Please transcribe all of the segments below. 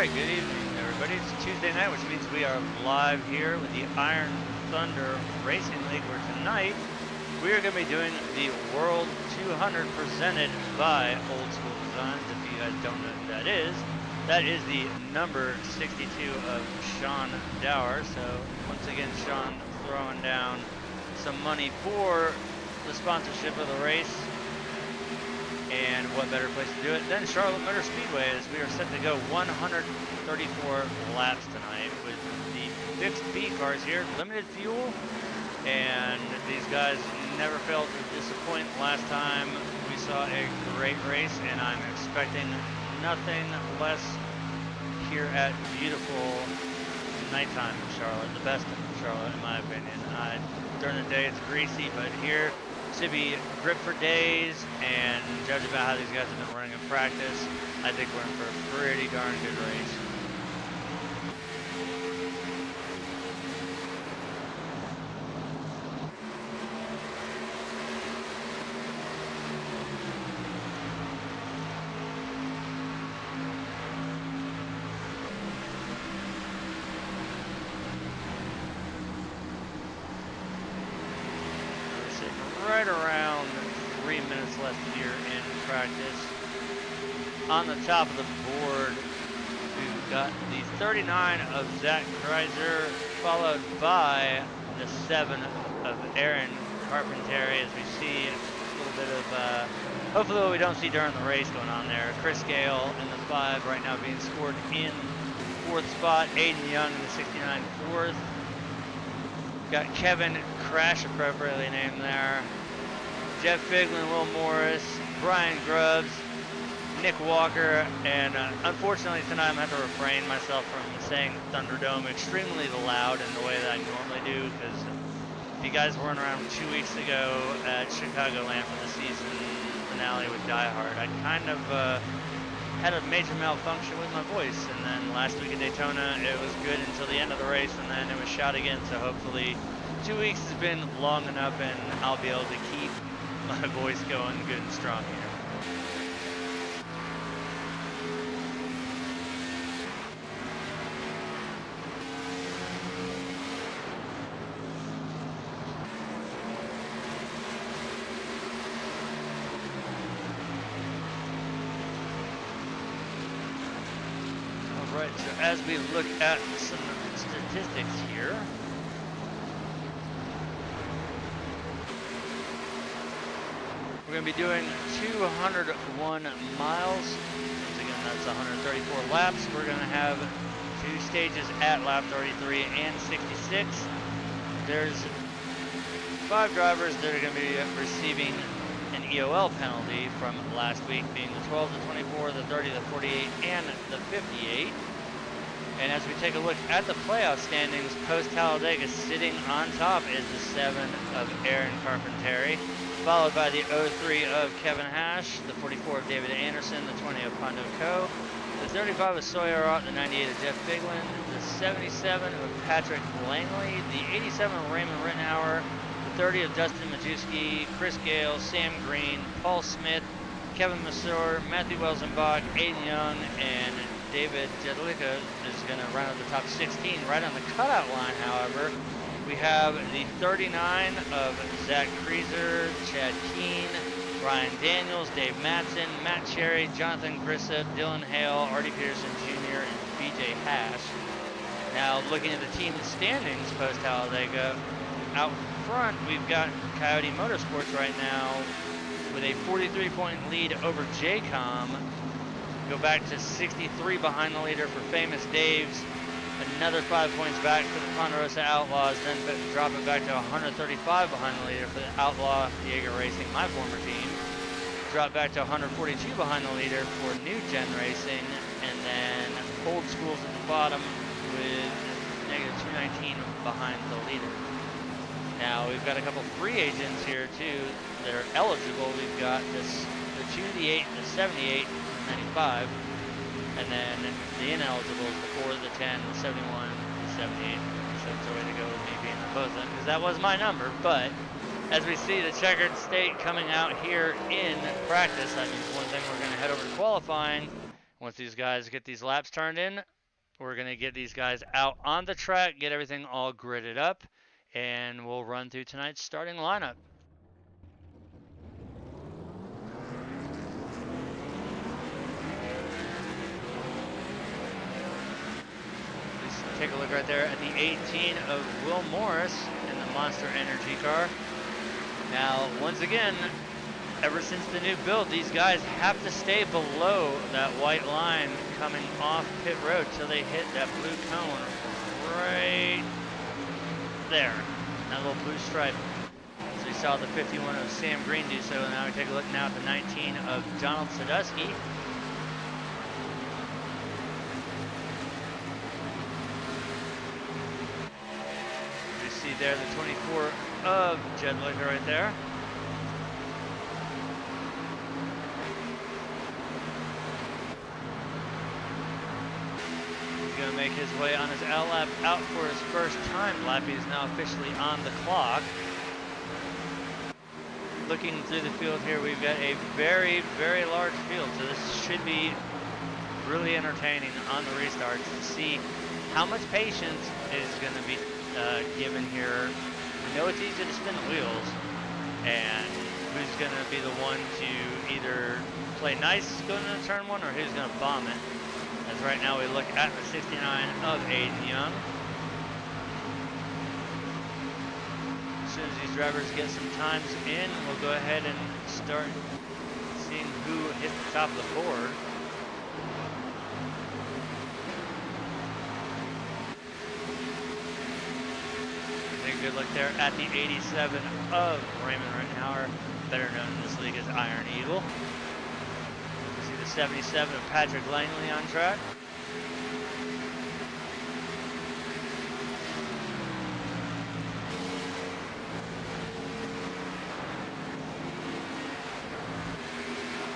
Alright, good evening everybody. It's Tuesday night, which means we are live here with the Iron Thunder Racing League, where tonight we are going to be doing the World 200 presented by Oldskoolz Designs. If you guys don't know who that is the number 62 of Sean Dower. So once again, Sean throwing down some money for the sponsorship of the race. And what better place to do it than Charlotte Motor Speedway, as we are set to go 134 laps tonight with the fixed B cars here, limited fuel, and these guys never failed to disappoint. Last time we saw a great race, and I'm expecting nothing less here at beautiful nighttime in Charlotte, the best in Charlotte in my opinion. During the day it's greasy, but here should be grip for days, and judging about how these guys have been running in practice, I think we're in for a pretty darn good race. Right around 3 minutes left here in practice. On the top of the board, we've got the 39 of Zach Kreiser, followed by the 7 of Aaron Carpenteri, as we see a little bit of, hopefully what we don't see during the race going on there. Chris Gale in the 5 right now being scored in 4th spot. Aiden Young in the 69 4th. Got Kevin Crash, appropriately named there. Jeff Figlin, Will Morris, Brian Grubbs, Nick Walker, and unfortunately tonight I'm going to have to refrain myself from saying Thunderdome extremely loud in the way that I normally do, because if you guys weren't around 2 weeks ago at Chicagoland for the season finale with Die Hard, I kind of had a major malfunction with my voice, and then last week at Daytona it was good until the end of the race, and then it was shot again. So hopefully 2 weeks has been long enough and I'll be able to keep my voice going good and strong here. Alright, so as we look at some statistics here, we're going to be doing 201 miles. Once again, that's 134 laps. We're going to have 2 stages at lap 33 and 66. There's 5 drivers that are going to be receiving an EOL penalty from last week, being the 12, the 24, the 30, the 48, and the 58. And as we take a look at the playoff standings, post-Talladega, sitting on top is the 7 of Aaron Carpenteri, followed by the 03 of Kevin Hash, the 44 of David Anderson, the 20 of Pondo Co., the 35 of Sawyer Ott, the 98 of Jeff Figlin, the 77 of Patrick Langley, the 87 of Raymond Rittenhauer, the 30 of Dustin Majewski, Chris Gale, Sam Green, Paul Smith, Kevin Masur, Matthew Welsenbach, Aiden Young, and David Jedlicka is going to run out the top 16. Right on the cutout line, however, we have the 39 of Zach Kreiser, Chad Keene, Ryan Daniels, Dave Mattson, Matt Cherry, Jonathan Grissa, Dylan Hale, Artie Peterson Jr., and BJ Hash. Now, looking at the team standings post-Talladega, out front, we've got Coyote Motorsports right now with a 43-point lead over JCOM. Go back to 63 behind the leader for Famous Dave's. Another 5 points back for the Ponderosa Outlaws, then drop it back to 135 behind the leader for the Outlaw Diego Racing, my former team. Drop back to 142 behind the leader for New Gen Racing, and then Oldskoolz at the bottom with negative 219 behind the leader. Now we've got a couple free agents here too that are eligible. We've got the 2, the 8, the 78, the 95. And then the ineligibles, the 4, the 10, the 71, the 78. So it's a way to go with me being the both of them, because that was my number. But as we see the checkered state coming out here in practice, that means one thing, we're going to head over to qualifying, Once these guys get these laps turned in, we're going to get these guys out on the track, get everything all gridded up, and we'll run through tonight's starting lineup. Take a look right there at the 18 of Will Morris in the Monster Energy car. Now, once again, ever since the new build, these guys have to stay below that white line coming off pit road till they hit that blue cone right there, that little blue stripe. So we saw the 51 of Sam Green do so. Now we take a look now at the 19 of Donald Sadusky. See there the 24 of Jed Licker right there. He's going to make his way on his L lap out for his first time lap. He is now officially on the clock. Looking through the field here, we've got a very, very large field, so this should be really entertaining on the restarts to see how much patience is going to be given here. We know it's easy to spin the wheels, and who's going to be the one to either play nice going into turn one or who's going to bomb it. As right now we look at the 69 of Aiden Young. As soon as these drivers get some times in, we'll go ahead and start seeing who hits the top of the board. Good look there at the 87 of Raymond Rittenhauer, better known in this league as Iron Eagle. You see the 77 of Patrick Langley on track.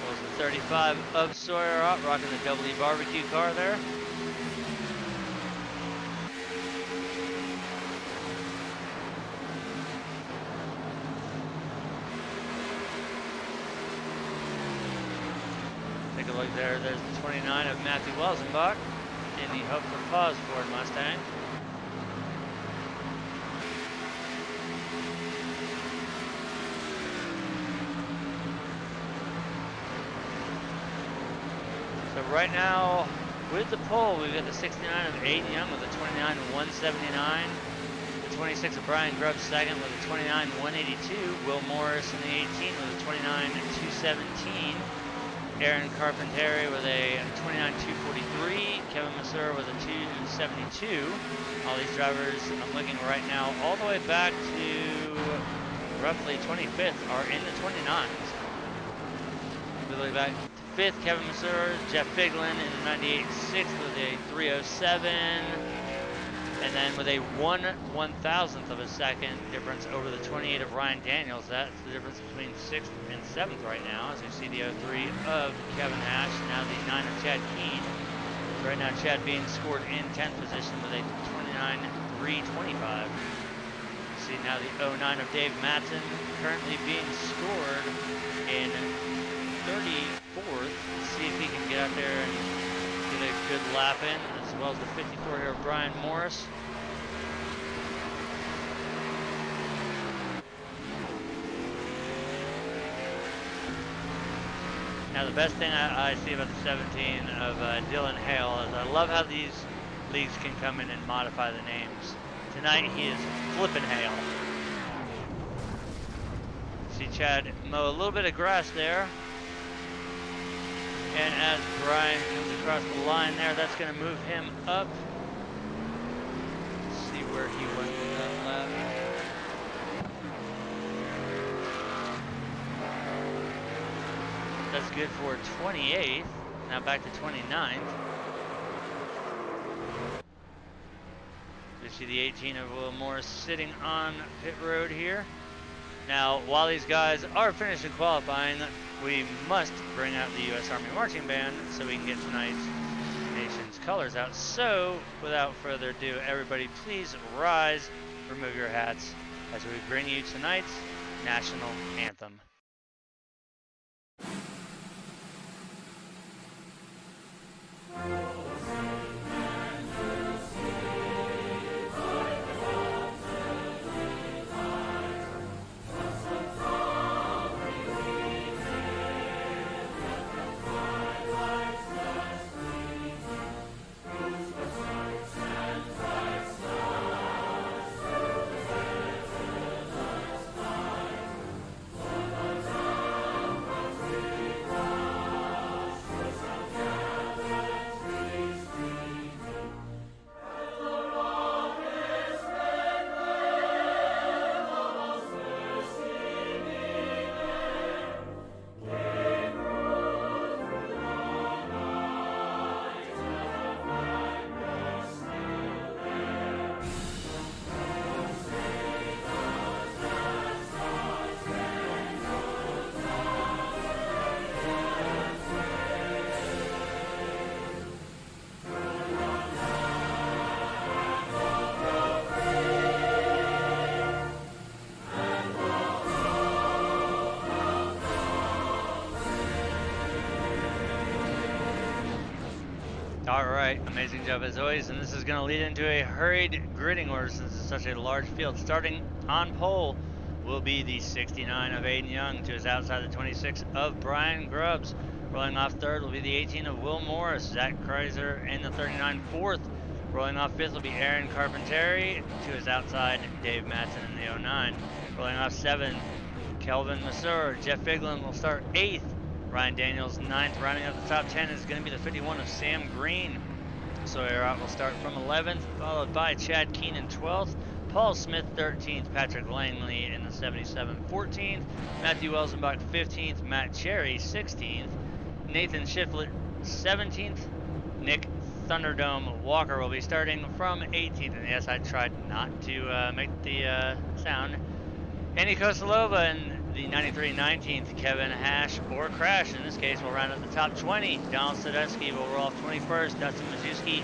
Was the 35 of Sawyer Ott, rocking the Double E barbecue car there. Look there's the 29 of Matthew Welsenbach in the Hope for Pause Ford Mustang. So right now, with the pole, we've got the 69 of Aiden Young with the 29 179. The 26 of Brian Grubb second with the 29 182. Will Morris in the 18 with the 29 217. Aaron Carpentieri with a 29.243, Kevin Masur with a 2.72. All these drivers, I'm looking right now, all the way back to roughly 25th are in the 29s. We look back to 5th, Kevin Masur, Jeff Figlin in the 98.6 with a 3.07. And then with a 1/1000th of a second difference over the 28 of Ryan Daniels. That's the difference between 6th and 7th right now, as we see the 03 of Kevin Ash, now the 9 of Chad Keene. Right now Chad being scored in 10th position with a 29.325. See now the 09 of Dave Matson currently being scored in 34th. Let's see if he can get out there and get a good lap in, as well as the 54 here of Brian Morris. Now the best thing I see about the 17 of Dylan Hale is I love how these leagues can come in and modify the names. Tonight he is Flippin' Hale. See Chad mow a little bit of grass there. And as Brian comes across the line there, that's going to move him up. Let's see where he went with that lap. That's good for 28th. Now back to 29th. We see the 18 of Will Morris sitting on pit road here. Now, while these guys are finishing qualifying, we must bring out the U.S. Army Marching Band so we can get tonight's nation's colors out. So, without further ado, everybody please rise, remove your hats, as we bring you tonight's national anthem. All right, amazing job as always, and this is going to lead into a hurried gridding order since it's such a large field. Starting on pole will be the 69 of Aiden Young, to his outside the 26 of Brian Grubbs. Rolling off third will be the 18 of Will Morris, Zach Kreiser in the 39 fourth. Rolling off fifth will be Aaron Carpenteri, to his outside Dave Matson in the 09. Rolling off seventh, Kelvin Masur. Jeff Figlin will start eighth. Ryan Daniels ninth. Rounding out the top 10 is going to be the 51 of Sam Green. Sawyer Ott will start from 11th, followed by Chad Keenan 12th. Paul Smith 13th, Patrick Langley in the 77 14th, Matthew Welsenbach 15th, Matt Cherry 16th, Nathan Shiflett 17th, Nick Thunderdome Walker will be starting from 18th, and yes, I tried not to make the sound. Andy Kosalova in the 93 19th, Kevin Hash or Crash in this case will round up the top 20. Donald Sadetsky will roll off 21st, Dustin Majewski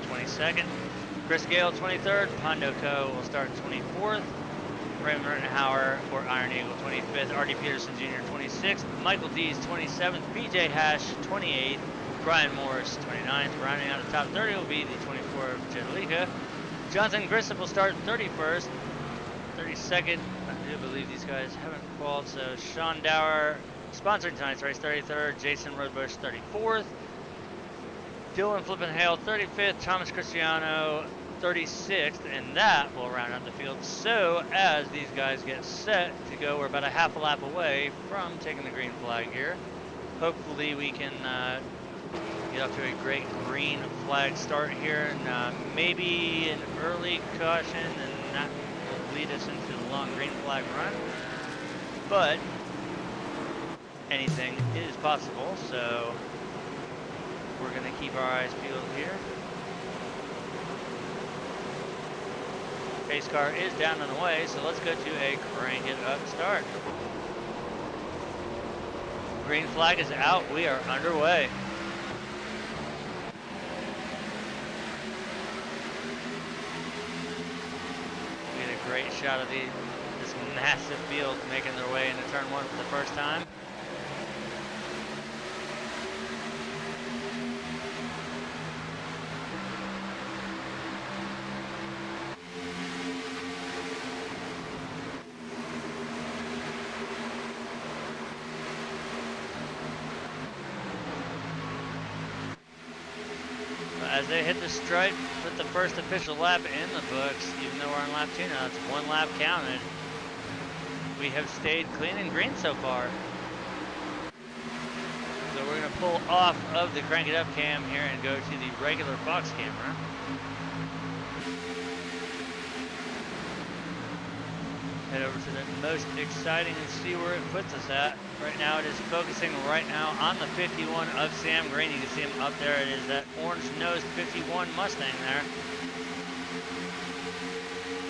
22nd. Chris Gale 23rd, Pondo Co. will start 24th, Raymond Rittenhauer or Iron Eagle 25th, Artie Peterson Jr. 26th, Michael Dees 27th, BJ Hash 28th, Brian Morris 29th, rounding out the top 30 will be the 24 of Jedalika. Jonathan Grissip will start 31st, 32nd, I do believe these guys haven't qualified, so Sean Dower sponsoring tonight's race 33rd, Jason Roadbush 34th, Dylan Flippenhale 35th, Thomas Cristiano 36th, and that will round out the field. So as these guys get set to go, we're about a half a lap away from taking the green flag here. Hopefully we can get off to a great green flag start here, and maybe an early caution, and that will lead us into the long green flag run. But anything is possible, so we're going to keep our eyes peeled here. Pace car is down and away, so let's go to a crank it up start. Green flag is out. We are underway. We get a great shot of this massive field making their way into turn one for the first time. As they hit the stripe, put the first official lap in the books, even though we're on lap 2 now, it's one lap counted. We have stayed clean and green so far. So we're going to pull off of the Crank It Up cam here and go to the regular Fox camera. Head over to the most exciting and see where it puts us at. Right now it is focusing right now on the 51 of Sam Green. You can see him up there. It is that orange-nosed 51 Mustang there.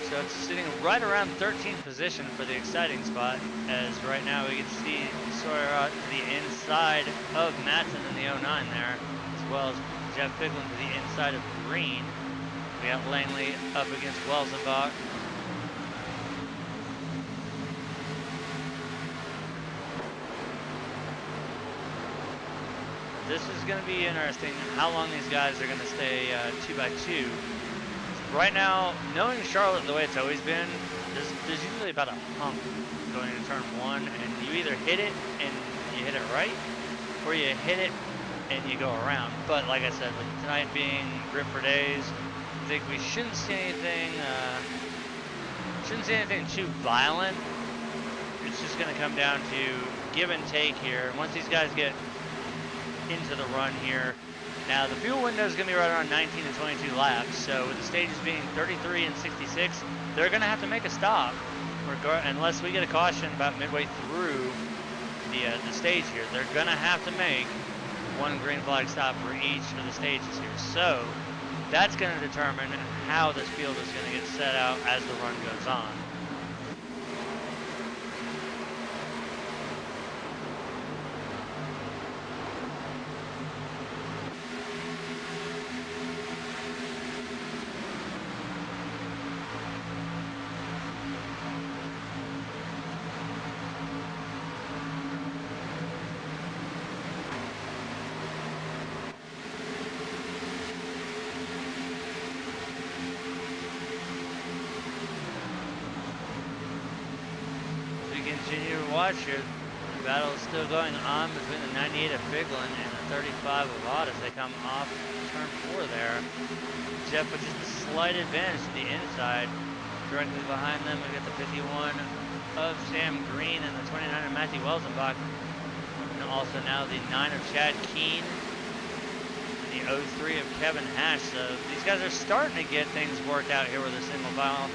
So it's sitting right around 13th position for the exciting spot, as right now we can see Sawyer out to the inside of Matson in the 09 there, as well as Jeff Figlin to the inside of Green. We have Langley up against Welsenbach. This is going to be interesting, how long these guys are going to stay 2x2. Right now, knowing Charlotte the way it's always been, there's usually about a hump going into turn one, and you either hit it and you hit it right, or you hit it and you go around. But like I said, with tonight being Grip for Days, I think we shouldn't see anything too violent. It's just going to come down to give and take here. Once these guys get into the run here. Now the fuel window is going to be right around 19 to 22 laps, so with the stages being 33 and 66, they're going to have to make a stop unless we get a caution about midway through the stage here. They're going to have to make one green flag stop for each of the stages here. So that's going to determine how this field is going to get set out as the run goes on. continue to watch here. The battle is still going on between the 98 of Figlin and the 35 of Ott as they come off turn 4 there. Jeff with just a slight advantage to the inside. Directly behind them, we got the 51 of Sam Green and the 29 of Matthew Welsenbach. And also now the 9 of Chad Keene and the 03 of Kevin Hash. So these guys are starting to get things worked out here with a single file.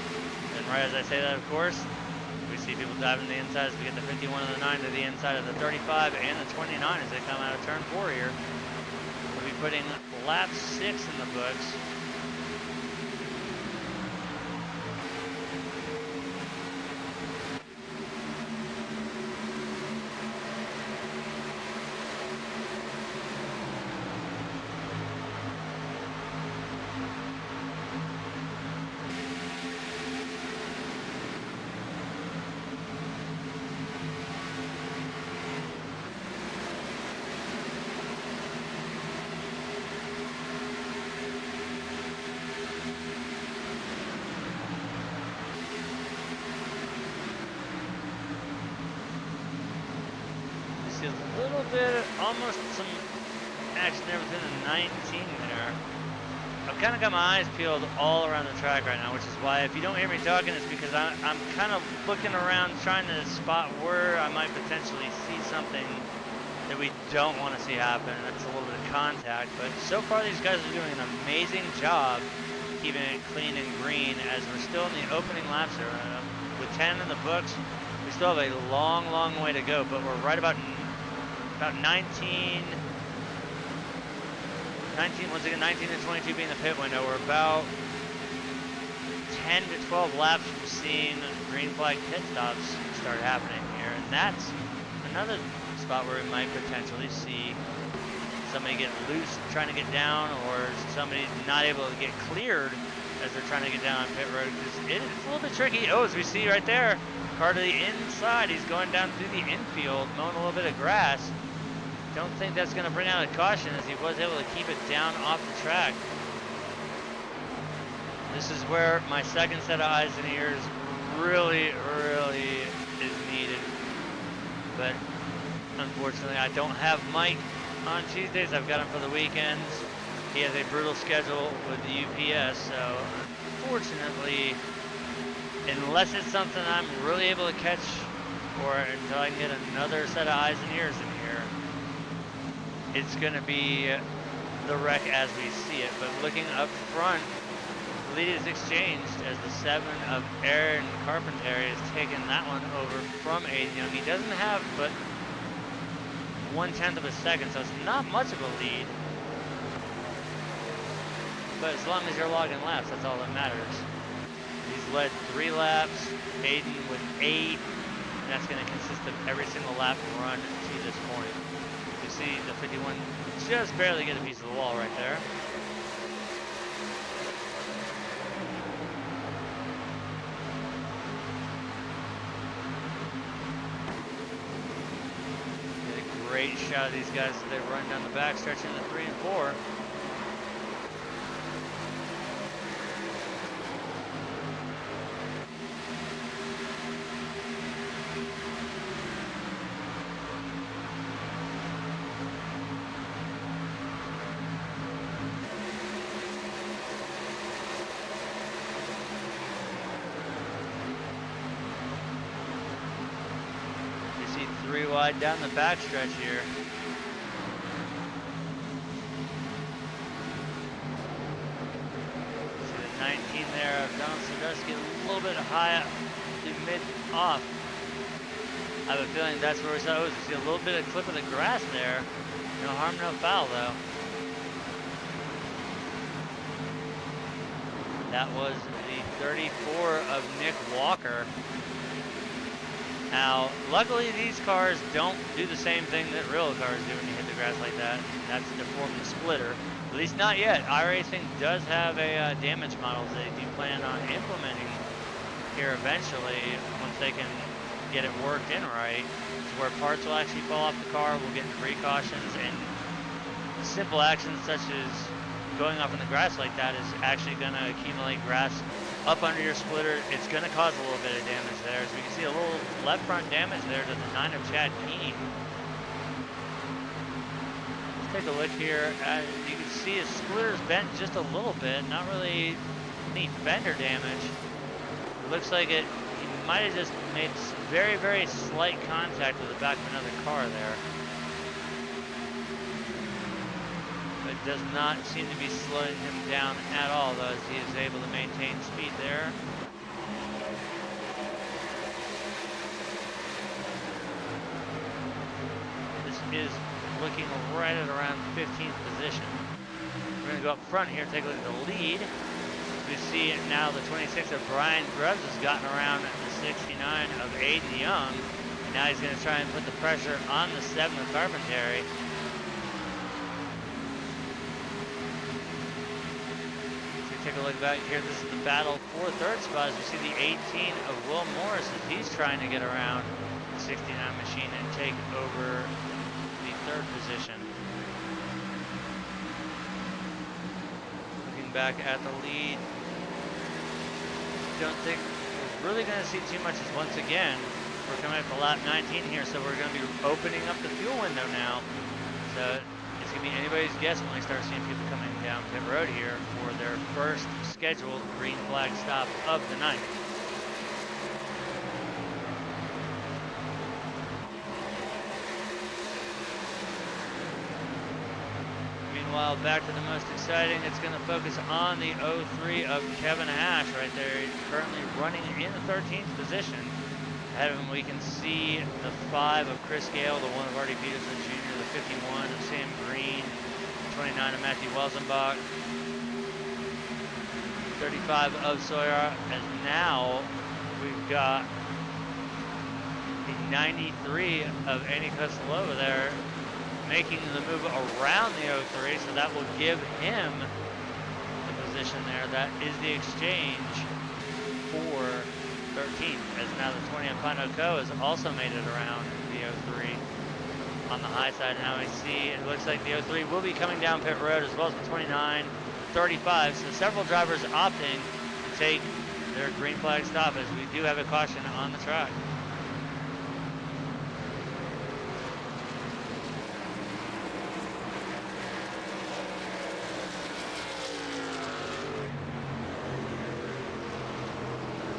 And right as I say that, of course, we see people diving the inside as we get the 51 and the 9 to the inside of the 35 and the 29 as they come out of turn 4 here. We'll be putting lap 6 in the books. A little bit, almost some action there within the 19 there. I've kind of got my eyes peeled all around the track right now, which is why if you don't hear me talking, it's because I'm kind of looking around trying to spot where I might potentially see something that we don't want to see happen. That's a little bit of contact, but so far these guys are doing an amazing job keeping it clean and green as we're still in the opening laps here. With 10 in the books, we still have a long, long way to go, but we're right about 19, once again, 19 and 22 being the pit window. We're about 10 to 12 laps from seeing green flag pit stops start happening here. And that's another spot where we might potentially see somebody get loose trying to get down, or somebody not able to get cleared as they're trying to get down on pit road, because it's a little bit tricky. Oh, as we see right there, car to the inside, he's going down through the infield, mowing a little bit of grass. Don't think that's going to bring out a caution, as he was able to keep it down off the track. This is where my second set of eyes and ears really, really is needed. But unfortunately, I don't have Mike on Tuesdays. I've got him for the weekends. He has a brutal schedule with the UPS, so unfortunately, unless it's something I'm really able to catch, or until I can get another set of eyes and ears in here, it's going to be the wreck as we see it. But looking up front, the lead is exchanged as the 7 of Aaron Carpenter has taken that one over from Aiden Young. He doesn't have but 1/10 of a second, so it's not much of a lead. But as long as you're logging laps, that's all that matters. He's led 3 laps, Aiden with 8, and that's going to consist of every single lap run to this point. You see the 51 just barely get a piece of the wall right there. Get a great shot of these guys as they run down the backstretch in the 3 and 4. Wide down the backstretch here. See the 19 there of Donald Sadowski a little bit high up to mid off. I have a feeling that's where we saw. Oh, see a little bit of clip of the grass there. No harm, no foul though. That was the 34 of Nick Walker. Now, luckily these cars don't do the same thing that real cars do when you hit the grass like that. That's to form the splitter. At least not yet. iRacing does have a damage model they do plan on implementing here eventually once they can get it worked in right, to where parts will actually fall off the car. We'll get precautions, and simple actions such as going off in the grass like that is actually going to accumulate grass up under your splitter, it's going to cause a little bit of damage there. As we can see, a little left front damage there to the 9 of Chad Keene. Let's take a look here. You can see his splitter's bent just a little bit, not really any fender damage. It looks like he might have just made very, very slight contact with the back of another car there. But it does not seem to be slowing him down at all, though, as he is able to maintain speed there. This is looking right at around 15th position. We're going to go up front here, take a look at the lead. We see now the 26 of Brian Grubbs has gotten around the 69 of Aiden Young. And now he's going to try and put the pressure on the 7 of Carpentary. So take a look back here. This is the battle for third spot. As we see the 18 of Will Morris as he's trying to get around the 69 machine and take over the third position. Looking back at the lead. Don't think we're really going to see too much as once again we're coming up to lap 19 here, so we're going to be opening up the fuel window now. So it's going to be anybody's guess when we start seeing people coming down pit road here for their first scheduled green flag stop of the night. Meanwhile, back to the most exciting, it's going to focus on the 03 of Kevin Ash right there, currently running in the 13th position. Ahead of him, we can see the 5 of Chris Gale, the 1 of Artie Peterson Jr., the 51 of Sam Green, 29 of Matthew Welsenbach, 35 of Sawyer, and now we've got the 93 of Andy Koslova there, making the move around the 03, so that will give him the position there. That is the exchange for 13th, as now the 20 of Pano Co has also made it around the 03 on the high side. Now we see it looks like the 03 will be coming down pit road, as well as the 29, 35. So several drivers opting to take their green flag stop, as we do have a caution on the track.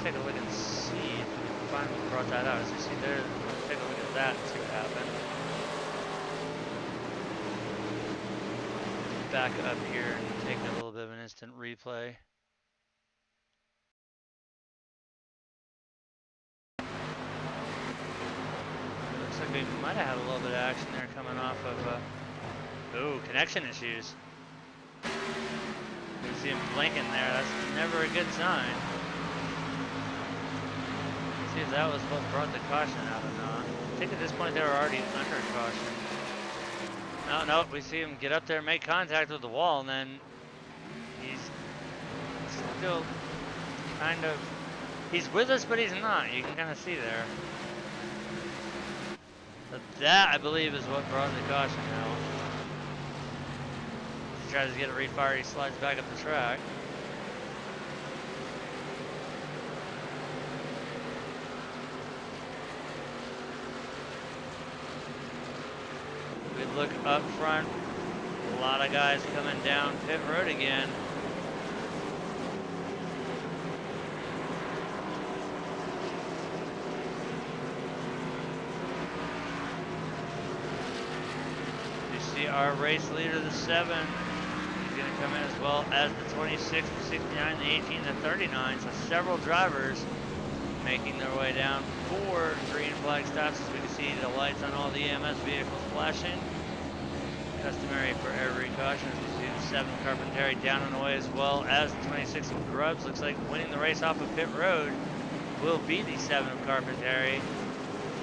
Take a look and see if we can finally brought that out. As you see there, let's take a look at that and see what happened. Back up here and take a little bit of an instant replay. It looks like we might have had a little bit of action there coming off of connection issues. You see him blinking there. That's never a good sign. See if that was what brought the caution out or not. I think at this point they were already under caution. No, we see him get up there and make contact with the wall, and then he's still kind of, he's with us, but he's not. You can kind of see there. But that, I believe, is what brought the caution out. He tries to get a refire, he slides back up the track. Look up front, a lot of guys coming down pit road again. You see our race leader, the 7, he's going to come in, as well as the 26, the 69, the 18, the 39. So several drivers making their way down for green flag stops, as we can see the lights on all the EMS vehicles flashing. Customary for every caution, as we see the 7 Carpentary down and away, as well as the 26 of Grubbs. Looks like winning the race off of pit road will be the 7 of Carpentary,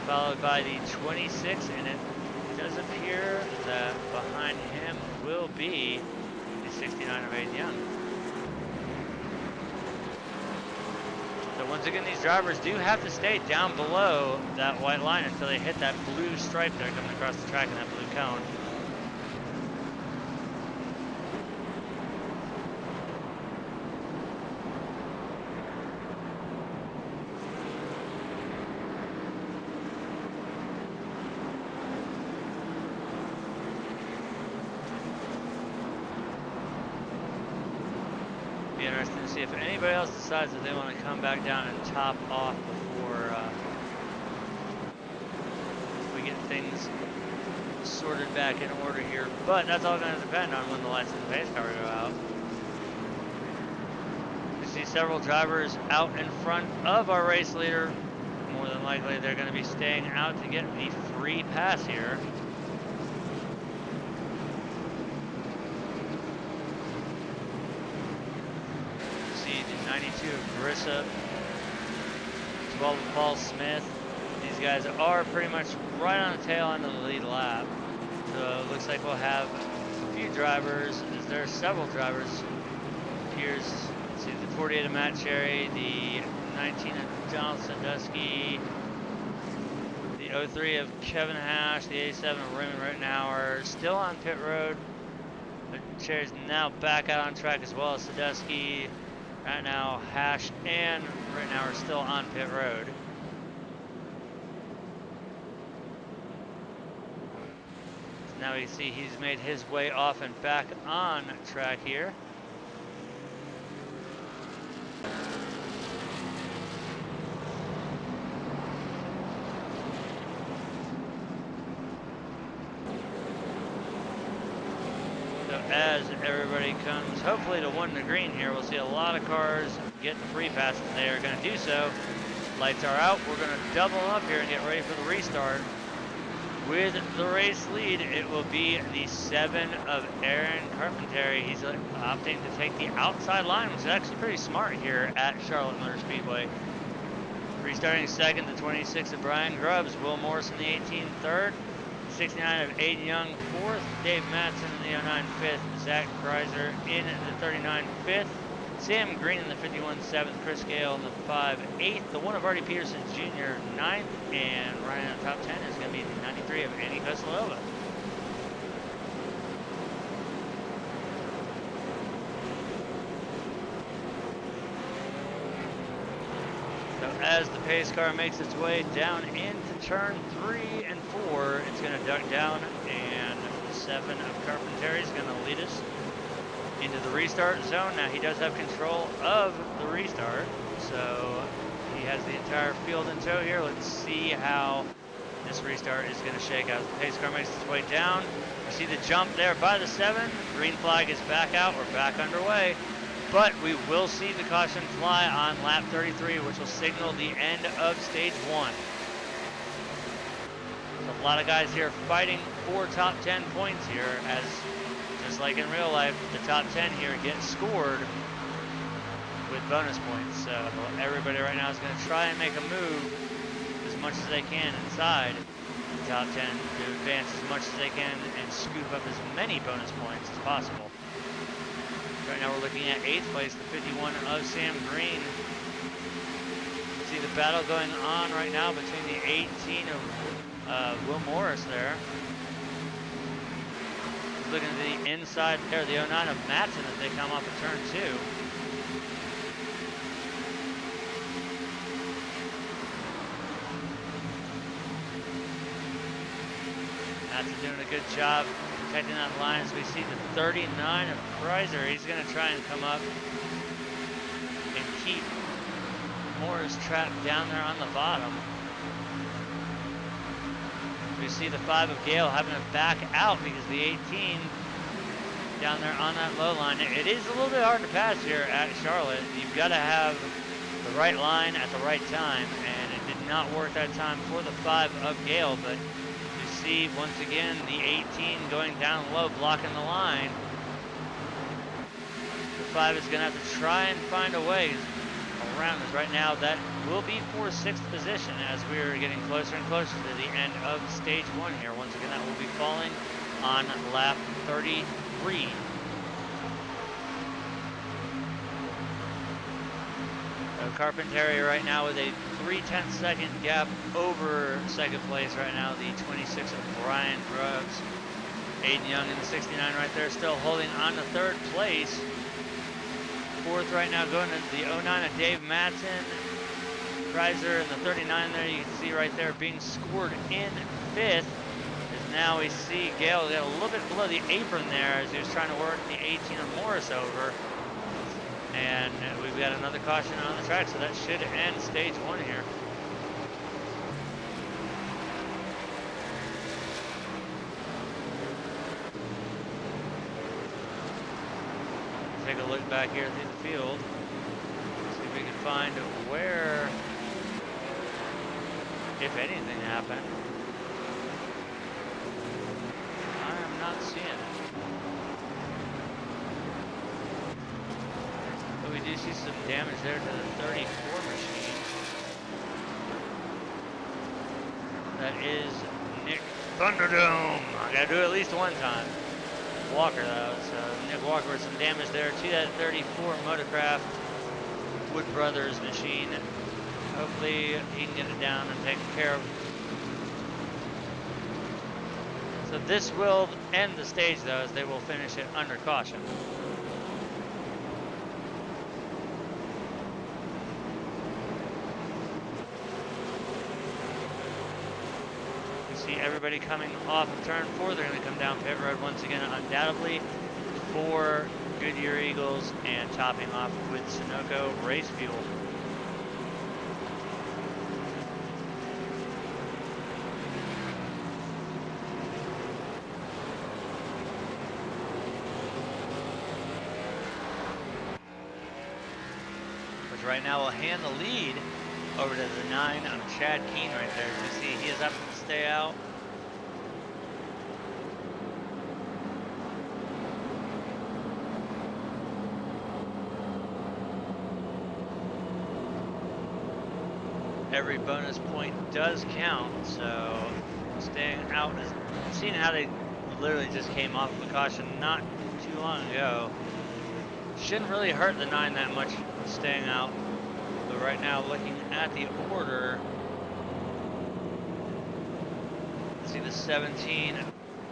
followed by the 26, and it does appear that behind him will be the 69 of Aiden Young. So once again, these drivers do have to stay down below that white line until they hit that blue stripe there coming across the track in that blue cone. interesting to see if anybody else decides that they want to come back down and top off before we get things sorted back in order here. But that's all going to depend on when the lights in the pace car go out. We see several drivers out in front of our race leader. More than likely, they're going to be staying out to get the free pass here. See the 92 of Brissa, 12 of Paul Smith. These guys are pretty much right on the tail end of the lead lap. So it looks like we'll have a few drivers, as there are several drivers. Appears, let's see, the 48 of Matt Cherry, the 19 of Donald Sandusky, the 03 of Kevin Hash, the 87 of Raymond Rittenhauer, still on pit road. Cherry's now back out on track as well as Sandusky. Right now, Hash and Rittenhauer still on pit road. Now we see he's made his way off and back on track here. So as everybody comes hopefully to 1 to green here, we'll see a lot of cars get the free pass, and they are going to do so. Lights are out. We're going to double up here and get ready for the restart. With the race lead, it will be the 7 of Aaron Carpenteri. He's opting to take the outside line, which is actually pretty smart here at Charlotte Motor Speedway. Restarting second, the 26 of Brian Grubbs, Will Morrison, the 18 third, 69 of Aiden Young fourth, Dave Matson in the 09 fifth, Zach Kreiser in the 39 fifth, Sam Green in the 51 seventh, Chris Gale in the 5 8th, the 1 of Artie Peterson Jr. 9th, and right in the top 10 is going to be the 93 of Andy Koslova. So as the pace car makes its way down into turn 3 and 4, it's going to duck down, and the 7 of Carpenteri is going to lead us into the restart zone. Now he does have control of the restart, so he has the entire field in tow here. Let's see how this restart is going to shake out. The pace car makes its way down. You see the jump there by the 7. Green flag is back out. We're back underway, but we will see the caution fly on lap 33, which will signal the end of stage 1. So a lot of guys here fighting for top 10 points here, as just like in real life, the top 10 here get scored with bonus points. So everybody right now is going to try and make a move as much as they can inside the top 10 to advance as much as they can and scoop up as many bonus points as possible. Right now we're looking at 8th place, the 51 of Sam Green. See the battle going on right now between the 18 of Will Morris there. Looking at the inside there, the 09 of Matson as they come off of turn 2. Matson doing a good job protecting that line as we see the 39 of Kreiser. He's going to try and come up and keep Morris trapped down there on the bottom. We see the 5 of Gale having to back out because the 18 down there on that low line. It is a little bit hard to pass here at Charlotte. You've got to have the right line at the right time, and it did not work that time for the 5 of Gale, but you see once again the 18 going down low, blocking the line. The 5 is going to have to try and find a way around this. Right now that will be for 6th position as we are getting closer and closer to the end of stage 1 here. Once again, that will be falling on lap 33. So Carpenteri right now with a 3/10 second gap over second place right now, the 26 of Brian Grubbs. Aiden Young in the 69 right there, still holding on to 3rd place. 4th right now going to the 09 of Dave Matson. Kreiser in the 39 there, you can see right there being scored in 5th. As now we see Gale get a little bit below the apron there as he was trying to work the 18 of Morris over. And we've got another caution on the track, so that should end stage 1 here. Take a look back here through the field. See if we can find where, if anything, happened. I am not seeing it. But we do see some damage there to the 34 machine. That is Nick Thunderdome. I gotta do it at least one time. Walker though, so Nick Walker with some damage there to that 34 Motorcraft Wood Brothers machine. Hopefully he can get it down and taken care of. So this will end the stage though, as they will finish it under caution. Everybody coming off of turn 4, they're going to come down pit road once again, undoubtedly for Goodyear Eagles and topping off with Sunoco race fuel. Which right now will hand the lead over to the 9 of Chad Keene right there. As you see, he is up to stay out. Every bonus point does count, so staying out is seeing how they literally just came off of a caution not too long ago. Shouldn't really hurt the 9 that much staying out. But right now, looking at the order, see the 17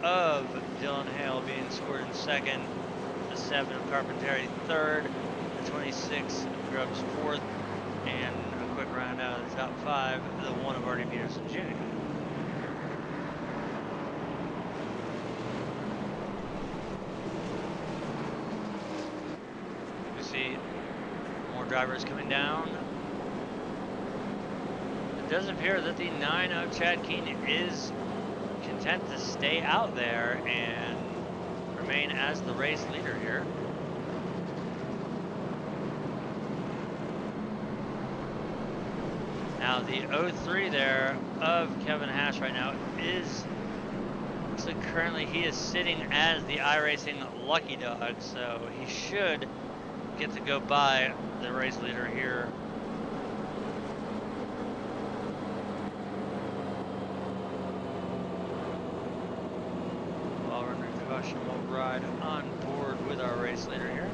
of Dylan Hale being scored in second, the 7 of Carpenteri third, the 26 of Grubbs fourth, and a quick round out of the top 5, the 1 of Artie Peterson Jr. We see more drivers coming down. It does appear that the 9 of Chad Keene is content to stay out there and remain as the race leader here. Now the 03 there of Kevin Hash right now is, looks like currently he is sitting as the iRacing Lucky Dog, so he should get to go by the race leader here. While we're under caution, we'll ride on board with our race leader here.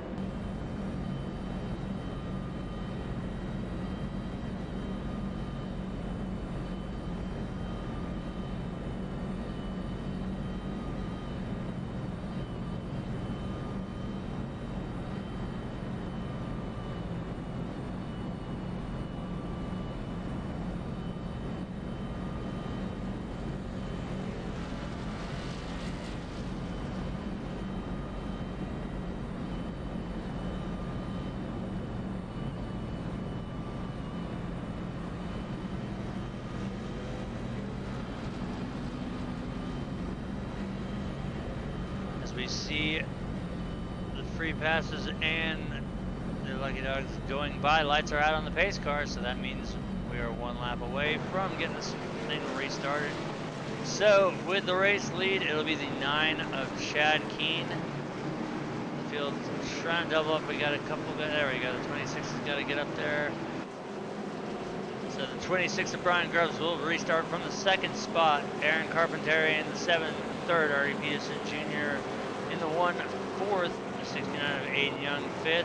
We see the free passes and the Lucky Dogs going by. Lights are out on the pace car, so that means we are 1 lap away from getting this thing restarted. So with the race lead, it'll be the 9 of Chad Keene. The field's trying to double up. We got a couple, there we go. The 26 has got to get up there. So the 26 of Brian Grubbs will restart from the 2nd spot. Aaron Carpenteri in the 7th, 3rd, Artie Peterson Jr. in the 1 4th, the 69 of Aiden Young 5th,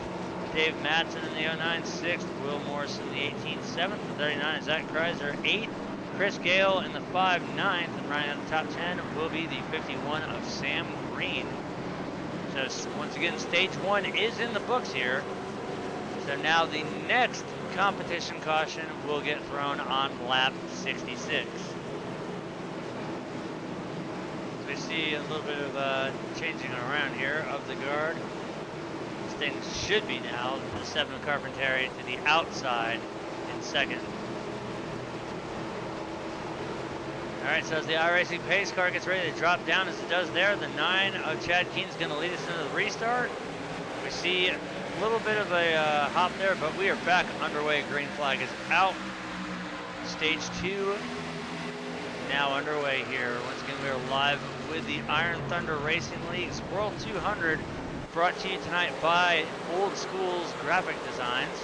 Dave Madsen in the 09 6th, Will Morrison in the 18 7th, the 39 Zach Kreiser 8th, Chris Gale in the 5 9th, and running out the top 10 will be the 51 of Sam Green. So once again, stage 1 is in the books here. So now the next competition caution will get thrown on lap 66. We see a little bit of changing around here of the guard. things should be now. The 7 of Carpentary to the outside in second. All right, so as the iRacing pace car gets ready to drop down as it does there, the 9 of Chad Keen's going to lead us into the restart. We see a little bit of a hop there, but we are back underway. Green flag is out. Stage 2 now underway here. Once again, we are live with the Iron Thunder Racing League's World 200, brought to you tonight by Oldskoolz Graphic Designs.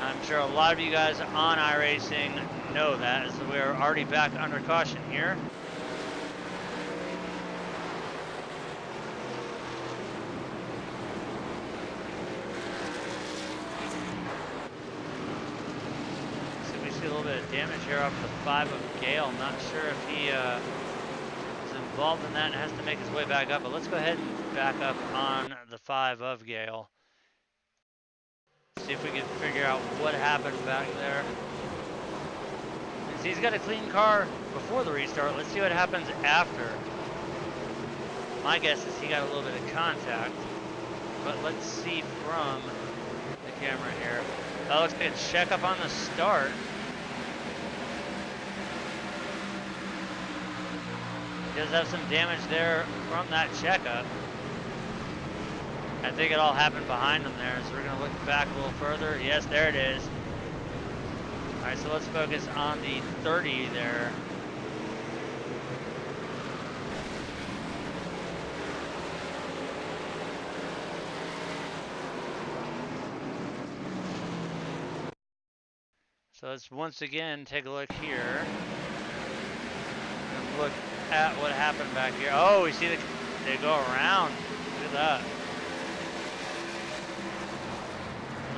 I'm sure a lot of you guys on iRacing know that, as we are already back under caution here. So we see a little bit of damage here off the 5 of Gale. Not sure if he is involved in that and has to make his way back up, but let's go ahead and back up on the 5 of Gale. See if we can figure out what happened back there. He's got a clean car before the restart. Let's see what happens after. My guess is he got a little bit of contact, but let's see from the camera here. That looks like a check up on the start. He does have some damage there from that checkup. I think it all happened behind him there, so we're going to look back a little further. Yes, there it is. All right, so let's focus on the 30 there. So let's once again take a look here. And look at what happened back here. Oh, we see they go around. Look at that.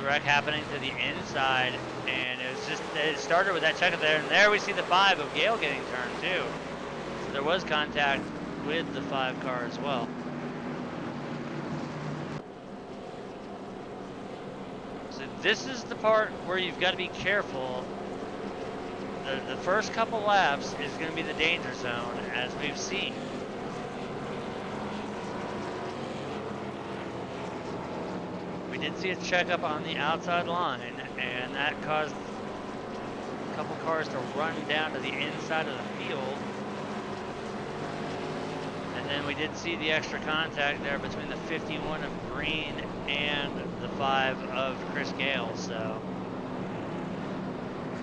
Wreck happening to the inside, and it started with that checkup there, and there we see the 5 of Gale getting turned too. So there was contact with the 5 car as well. So this is the part where you've got to be careful. The first couple laps is going to be the danger zone, as we've seen. We did see a checkup on the outside line, and that caused a couple cars to run down to the inside of the field. And then we did see the extra contact there between the 51 of Green and the 5 of Chris Gale. So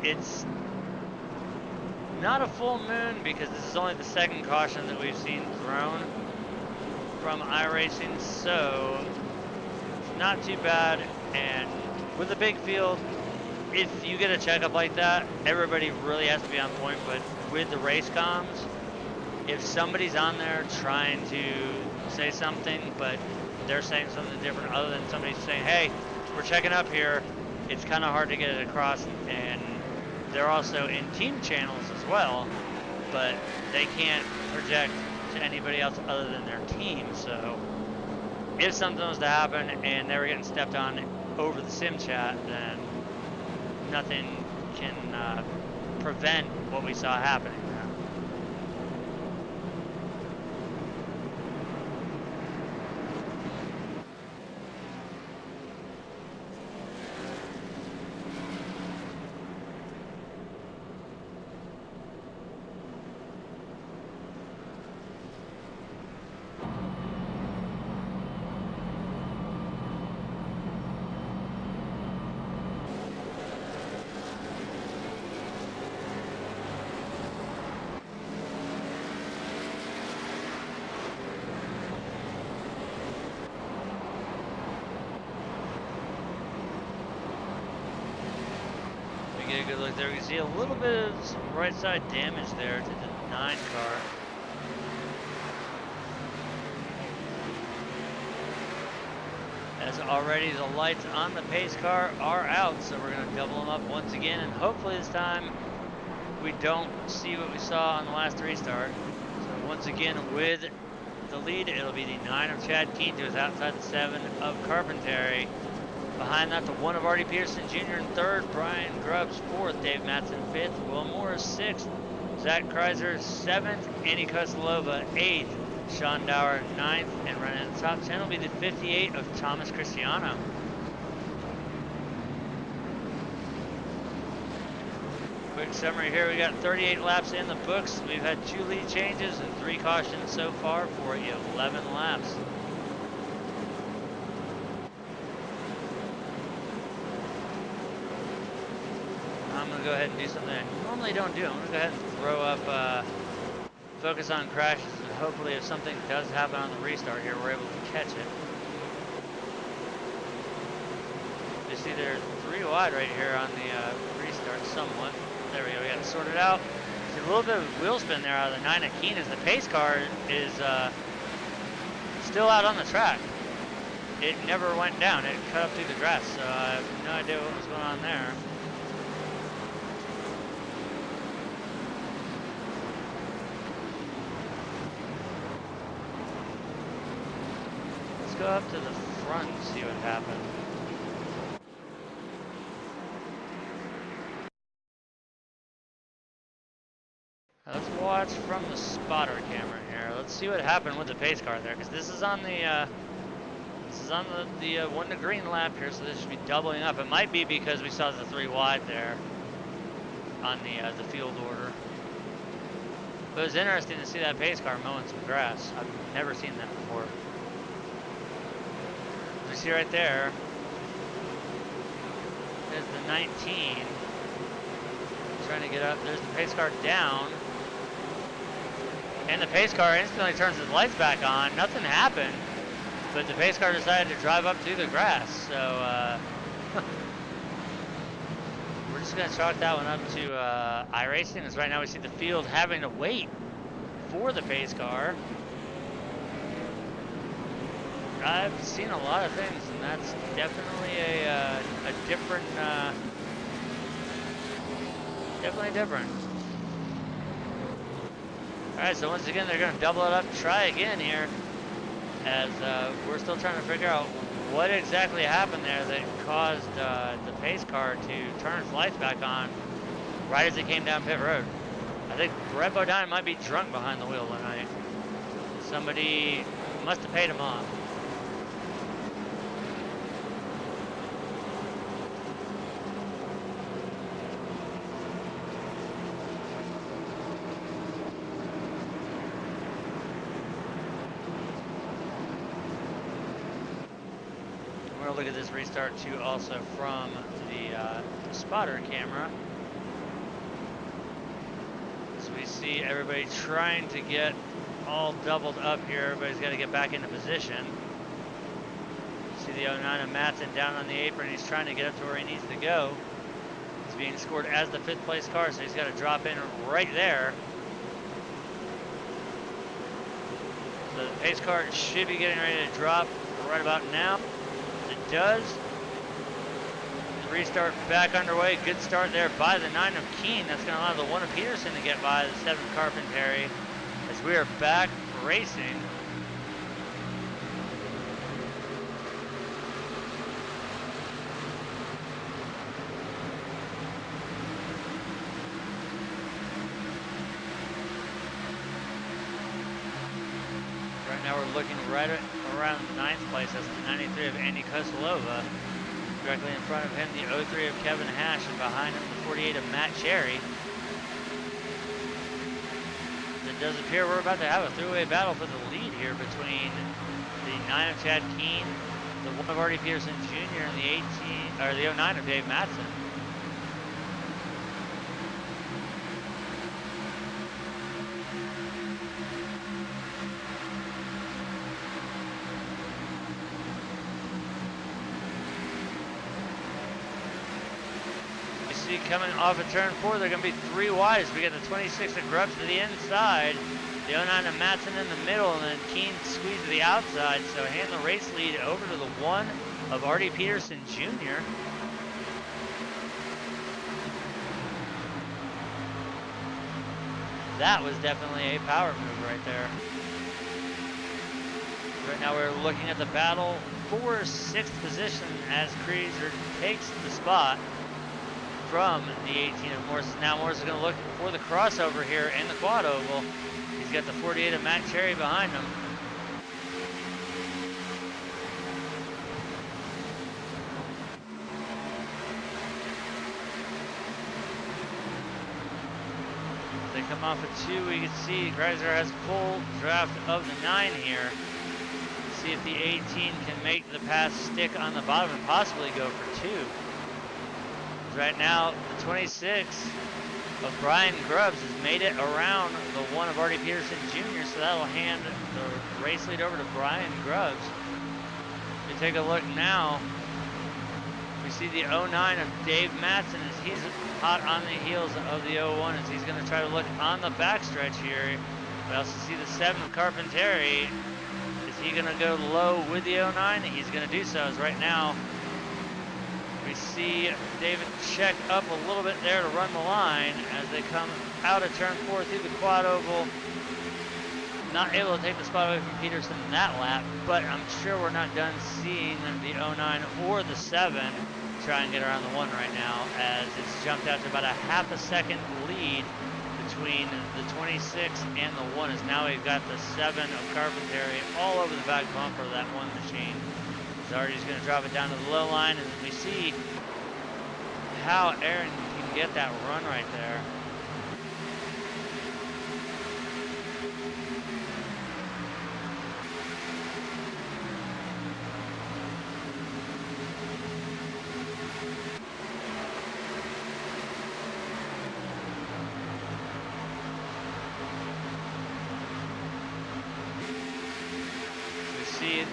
it's not a full moon, because this is only the second caution that we've seen thrown from iRacing. So not too bad, and with a big field, if you get a checkup like that, everybody really has to be on point. But with the race comms, if somebody's on there trying to say something, but they're saying something different other than somebody saying, hey, we're checking up here, it's kind of hard to get it across. And they're also in team channels as well, but they can't project to anybody else other than their team. So if something was to happen and they were getting stepped on over the sim chat, then nothing can prevent what we saw happening. Get a good look there. We can see a little bit of some right side damage there to the 9 car. As already the lights on the pace car are out, so we're going to double them up once again, and hopefully this time we don't see what we saw on the last restart. So once again, with the lead, it'll be the 9 of Chad Keen to his outside, the 7 of Carpentary. Behind that, the 1 of Artie Pearson Jr. in 3rd, Brian Grubbs 4th, Dave Matson 5th, Will Morris 6th, Zach Kreiser 7th, Andy Koslova 8th, Sean Dower 9th, and running in the top 10 will be the 58 of Thomas Cristiano. Quick summary here, we got 38 laps in the books. We've had 2 lead changes and 3 cautions so far for 11 laps. I'm gonna go ahead and do something I normally don't do. I'm gonna go ahead and throw up focus on crashes, and hopefully if something does happen on the restart here, we're able to catch it. You see they're 3 wide right here on the restart somewhat. There we go, we got it sorted out. See a little bit of wheel spin there out of the 9 of Keen as the pace car is still out on the track. It never went down, it cut up through the grass, so I have no idea what was going on there. Let's go up to the front and see what happened. Let's watch from the spotter camera here. Let's see what happened with the pace car there, because this is on the one to green lap here, so this should be doubling up. It might be because we saw the 3 wide there on the field order. But it was interesting to see that pace car mowing some grass. I've never seen that before. As you see right there, there's the 19 trying to get up. There's the pace car down. And the pace car instantly turns his lights back on. Nothing happened, but the pace car decided to drive up through the grass. So we're just gonna chalk that one up to iRacing, as right now we see the field having to wait for the pace car. I've seen a lot of things, and that's definitely a different, definitely different. All right, so once again, they're gonna double it up, try again here, as we're still trying to figure out what exactly happened there that caused the pace car to turn its lights back on right as it came down pit road. I think Brett Bodine might be drunk behind the wheel tonight. Somebody must have paid him off. Look at this restart too, also from the spotter camera. So we see everybody trying to get all doubled up here. Everybody's got to get back into position. See the 09 of Matson down on the apron. He's trying to get up to where he needs to go. He's being scored as the 5th place car, so he's got to drop in right there. So the pace car should be getting ready to drop right about now. It does. The restart back underway. Good start there by the 9 of Keene. That's going to allow the 1 of Peterson to get by the 7 of Carpentary as we are back racing. Now we're looking right around 9th place. That's the 93 of Andy Kosolova. Directly in front of him, the 03 of Kevin Hash, and behind him, the 48 of Matt Cherry. It does appear we're about to have a three-way battle for the lead here between the 9 of Chad Keene, the 1 of Artie Peterson Jr., and the 09 of Dave Matson. Coming off of turn 4, they're going to be 3 wide. We get the 26 of Grubbs to the inside, the 09 of Matson in the middle, and then Keene squeeze to the outside. So hand the race lead over to the 1 of Artie Peterson Jr. That was definitely a power move right there. Right now we're looking at the battle for 6th position as Creaser takes the spot from the 18 of Morris. Now Morris is going to look for the crossover here in the quad oval. He's He's got the 48 of Matt Cherry behind him. They come off of 2. We can see Chrysler has full draft of the 9 here. See if the 18 can make the pass stick on the bottom and possibly go for 2. Right now, the 26 of Brian Grubbs has made it around the 1 of Artie Peterson Jr., so that'll hand the race lead over to Brian Grubbs. If you take a look now, we see the 09 of Dave Matson as he's hot on the heels of the 01 as he's going to try to look on the backstretch here. We also see the 7 of Carpenteri. Is he going to go low with the 09? He's going to do so, as right now we see David check up a little bit there to run the line as they come out of turn 4 through the quad oval. Not able to take the spot away from Peterson in that lap, but I'm sure we're not done seeing the 09 or the 7 try and get around the 1 right now, as it's jumped out to about a half a second lead between the 26 and the 1, as now we've got the 7 of Carpenteri all over the back bumper of that 1 machine. Zardy's going to drop it down to the low line, and we see how Aaron can get that run right there. We see it.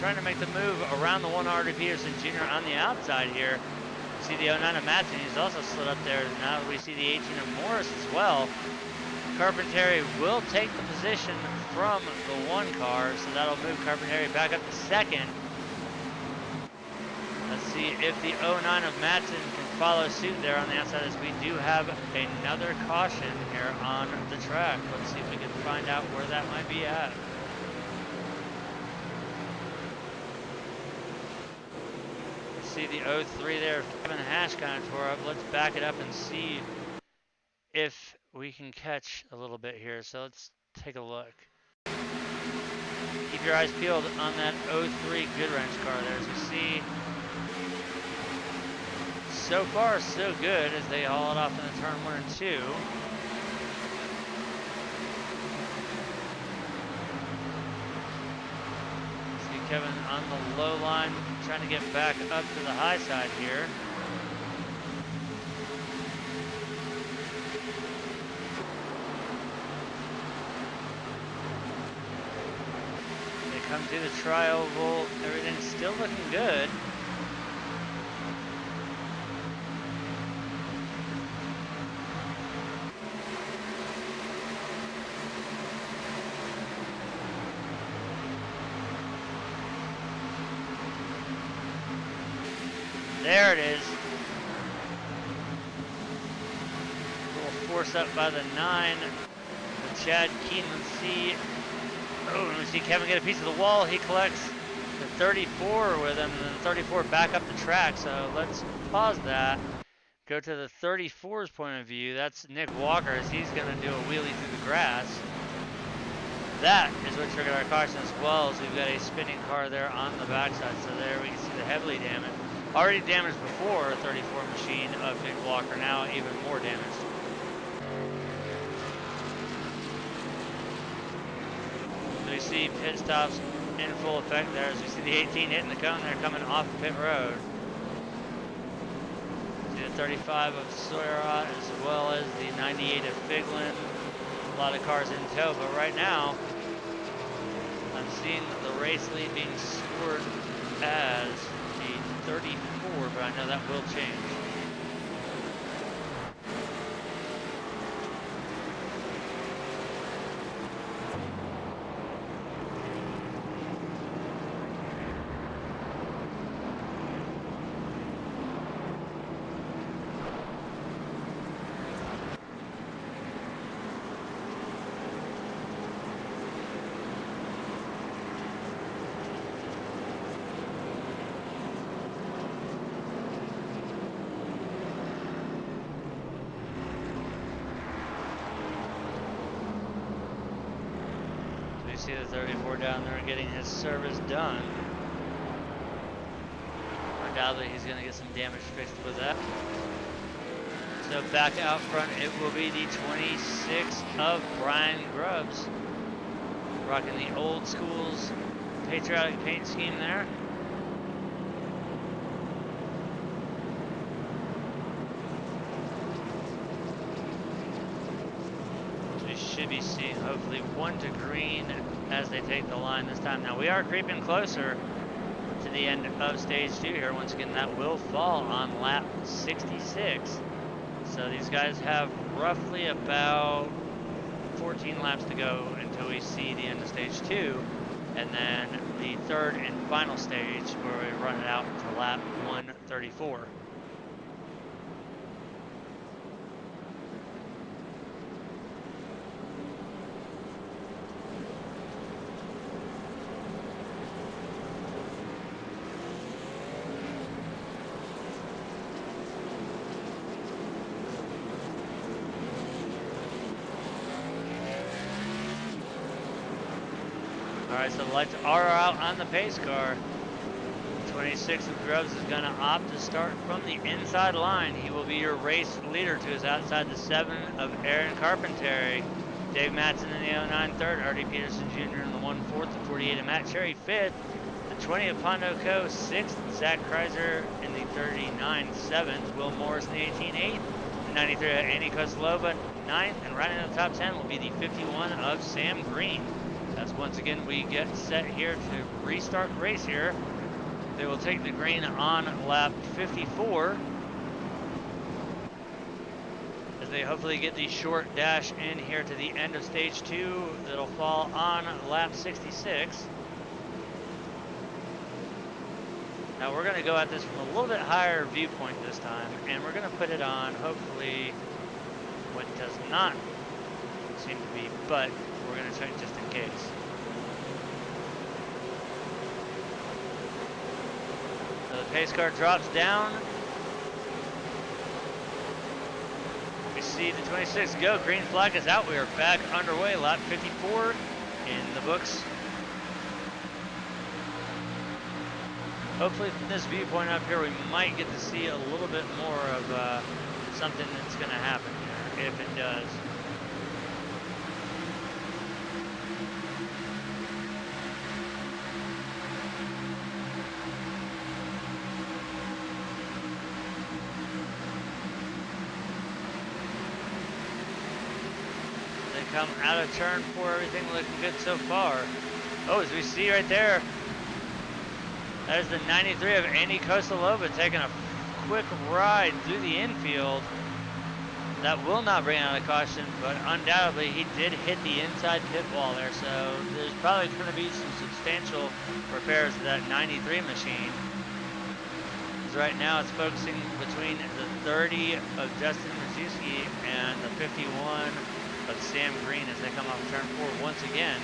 Trying to make the move around the 1 Artie Peterson Jr. on the outside here. We see the 09 of Matson, he's also slid up there. Now we see the 18 of Morris as well. Carpenteri will take the position from the 1 car, so that'll move Carpenteri back up to 2nd. Let's see if the 09 of Matson can follow suit there on the outside, as we do have another caution here on the track. Let's see if we can find out where that might be at. See the 03 there, Kevin Hash kind of tore up. Let's back it up and see if we can catch a little bit here. So let's take a look. Keep your eyes peeled on that 03 Goodwrench car there, as you see. So far, so good, as they haul it off in the turn 1 and 2. Kevin on the low line, trying to get back up to the high side here. They come to the tri-oval, everything's still looking good. There it is. A little force up by the 9 with Chad Keeneland. See, oh, we see Kevin get a piece of the wall. He collects the 34 with him, and then the 34 back up the track. So let's pause that. Go to the 34's point of view. That's Nick Walker, as he's going to do a wheelie through the grass. That is what triggered our caution, as well as we've got a spinning car there on the backside. So there we can see the heavily damaged. Already damaged before, 34 machine of Nick Walker, now even more damaged. So we see pit stops in full effect there, as we see the 18 hitting the cone there, coming off of pit road. See the 35 of Sawyer, as well as the 98 of Figlin. A lot of cars in tow, but right now, I'm seeing the race lead being scored as 34, but I know that will change. We see the 34 down there getting his service done. Undoubtedly, he's going to get some damage fixed with that. So back out front, it will be the 26 of Brian Grubbs, rocking the Oldskoolz patriotic paint scheme there. We should be seeing hopefully 1 to green as they take the line this time. Now we are creeping closer to the end of stage 2 here. Once again, that will fall on lap 66. So these guys have roughly about 14 laps to go until we see the end of stage 2. And then the third and final stage where we run it out to lap 134. All right, so the lights are out on the pace car. 26 of Grubbs is going to opt to start from the inside line. He will be your race leader to his outside the 7 of Aaron Carpenteri. Dave Matson in the 09 third. Artie Peterson Jr. in the 1/4. The 48 of Matt Cherry 5th. The 20 of Pondo Co. 6th. Zach Kreiser in the 39 7th. Will Morris in the 18 8th. The 93 of Andy Koslova 9th. And right in the top 10 will be the 51 of Sam Green. As once again we get set here to restart the race here. They will take the green on lap 54 as they hopefully get the short dash in here to the end of stage 2. That'll fall on lap 66. Now we're going to go at this from a little bit higher viewpoint this time, and we're going to put it on hopefully what does not seem to be, but we're going to check just in case. So the pace car drops down. We see the 26 go. Green flag is out. We are back underway. Lap 54 in the books. Hopefully from this viewpoint up here, we might get to see a little bit more of something that's going to happen here, if it does. Come out of turn 4, everything looking good so far. Oh, as we see right there, that is the 93 of Andy Kosalova taking a quick ride through the infield. That will not bring out a caution, but undoubtedly he did hit the inside pit wall there, so there's probably going to be some substantial repairs to that 93 machine. Because right now it's focusing between the 30 of Justin Majewski and the 51 of Sam Green as they come off turn 4 once again.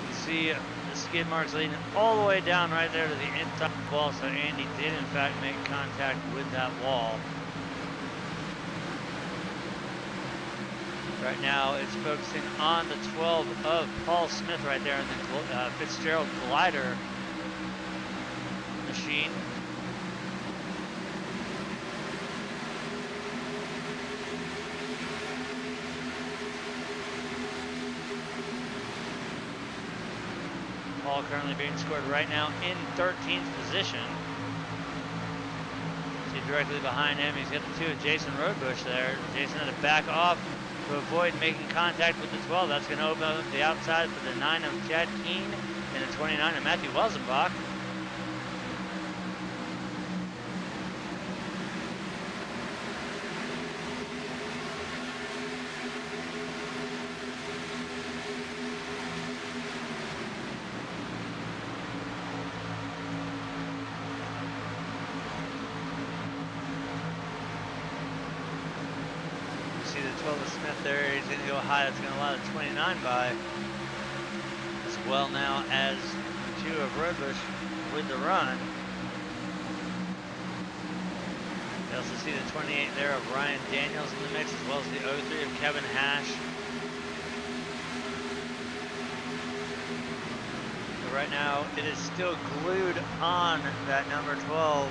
You can see the skid marks leading all the way down right there to the inside wall, so Andy did in fact make contact with that wall. Right now it's focusing on the 12 of Paul Smith right there in the Fitzgerald glider machine. Paul currently being scored right now in 13th position. See directly behind him, he's got the 2 of Jason Roadbush there. Jason had to back off to avoid making contact with the 12. That's going to open up the outside for the 9 of Chad Keene and the 29 of Matthew Welzenbach. See the 12 of Smith there, he's going to go high, that's going to allow the 29 by, as well now as 2 of Roadbush with the run. They'll also see the 28 there of Ryan Daniels in the mix, as well as the 03 of Kevin Hash. But right now, it is still glued on that number 12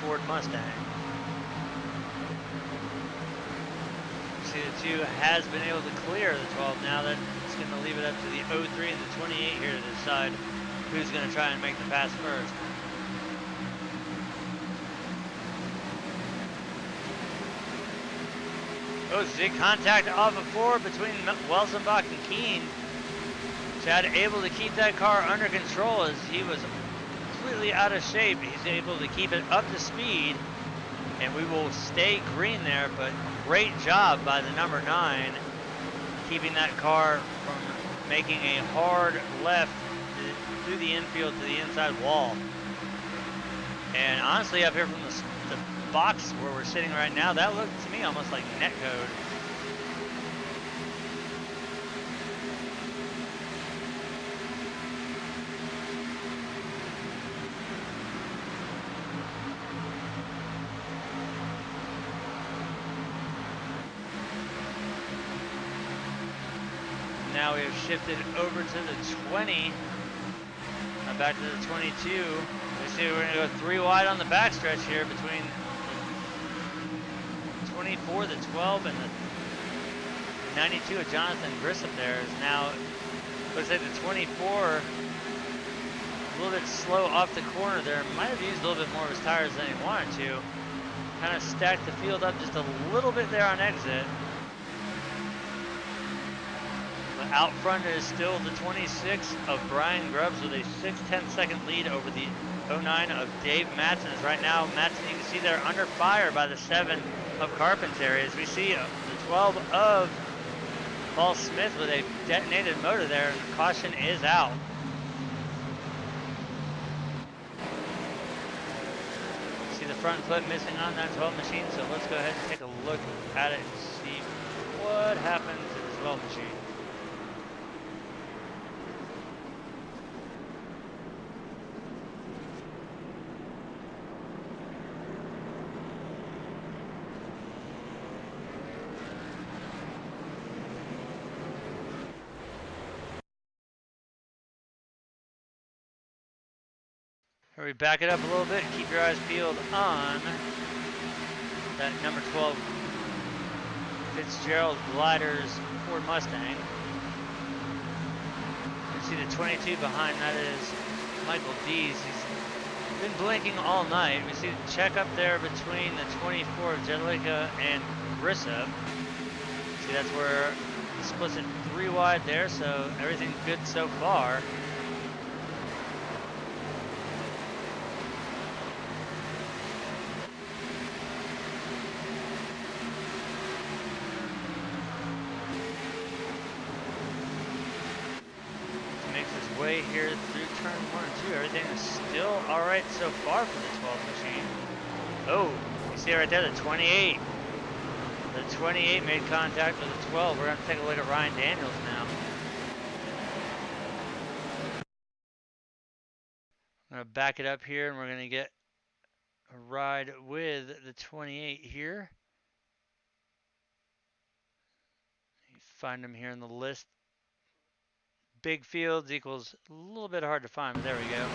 Ford Mustang. See, the 2 has been able to clear the 12. Now that it's going to leave it up to the 03 and the 28 here to decide who's going to try and make the pass first. Oh, big contact off of 4 between Welsenbach and Keene. Chad able to keep that car under control as he was completely out of shape. He's able to keep it up to speed, and we will stay green there, but great job by the number 9, keeping that car from making a hard left through the infield to the inside wall. And honestly, up here from the box where we're sitting right now, that looked to me almost like netcode. Now we have shifted over to the 20, back to the 22. We see we're going to go 3 wide on the backstretch here between the 24, the 12, and the 92 of Jonathan Grissop there is now, looks like the 24, a little bit slow off the corner there. Might have used a little bit more of his tires than he wanted to. Kind of stacked the field up just a little bit there on exit. Out front is still the 26 of Brian Grubbs with a 6/10 second lead over the 09 of Dave Matson. As right now, Matson, you can see they're under fire by the 7 of Carpentary. As we see the 12 of Paul Smith with a detonated motor there, and the caution is out. See the front foot missing on that 12 machine, so let's go ahead and take a look at it and see what happened to the 12 machine. We back it up a little bit, keep your eyes peeled on that number 12 Fitzgerald Gliders Ford Mustang. You see the 22 behind, that is Michael Dees. He's been blinking all night. We see the check up there between the 24 of Jedlicka and Grissop. See, that's where he splits it 3 wide there, so everything good so far. Way here through turn 1 and 2. Everything is still all right so far for the 12 machine. Oh, you see it right there, the 28. The 28 made contact with the 12. We're going to take a look at Ryan Daniels now. I'm going to back it up here, and we're going to get a ride with the 28 here. You find him here in the list. Big fields equals a little bit hard to find, but there we go.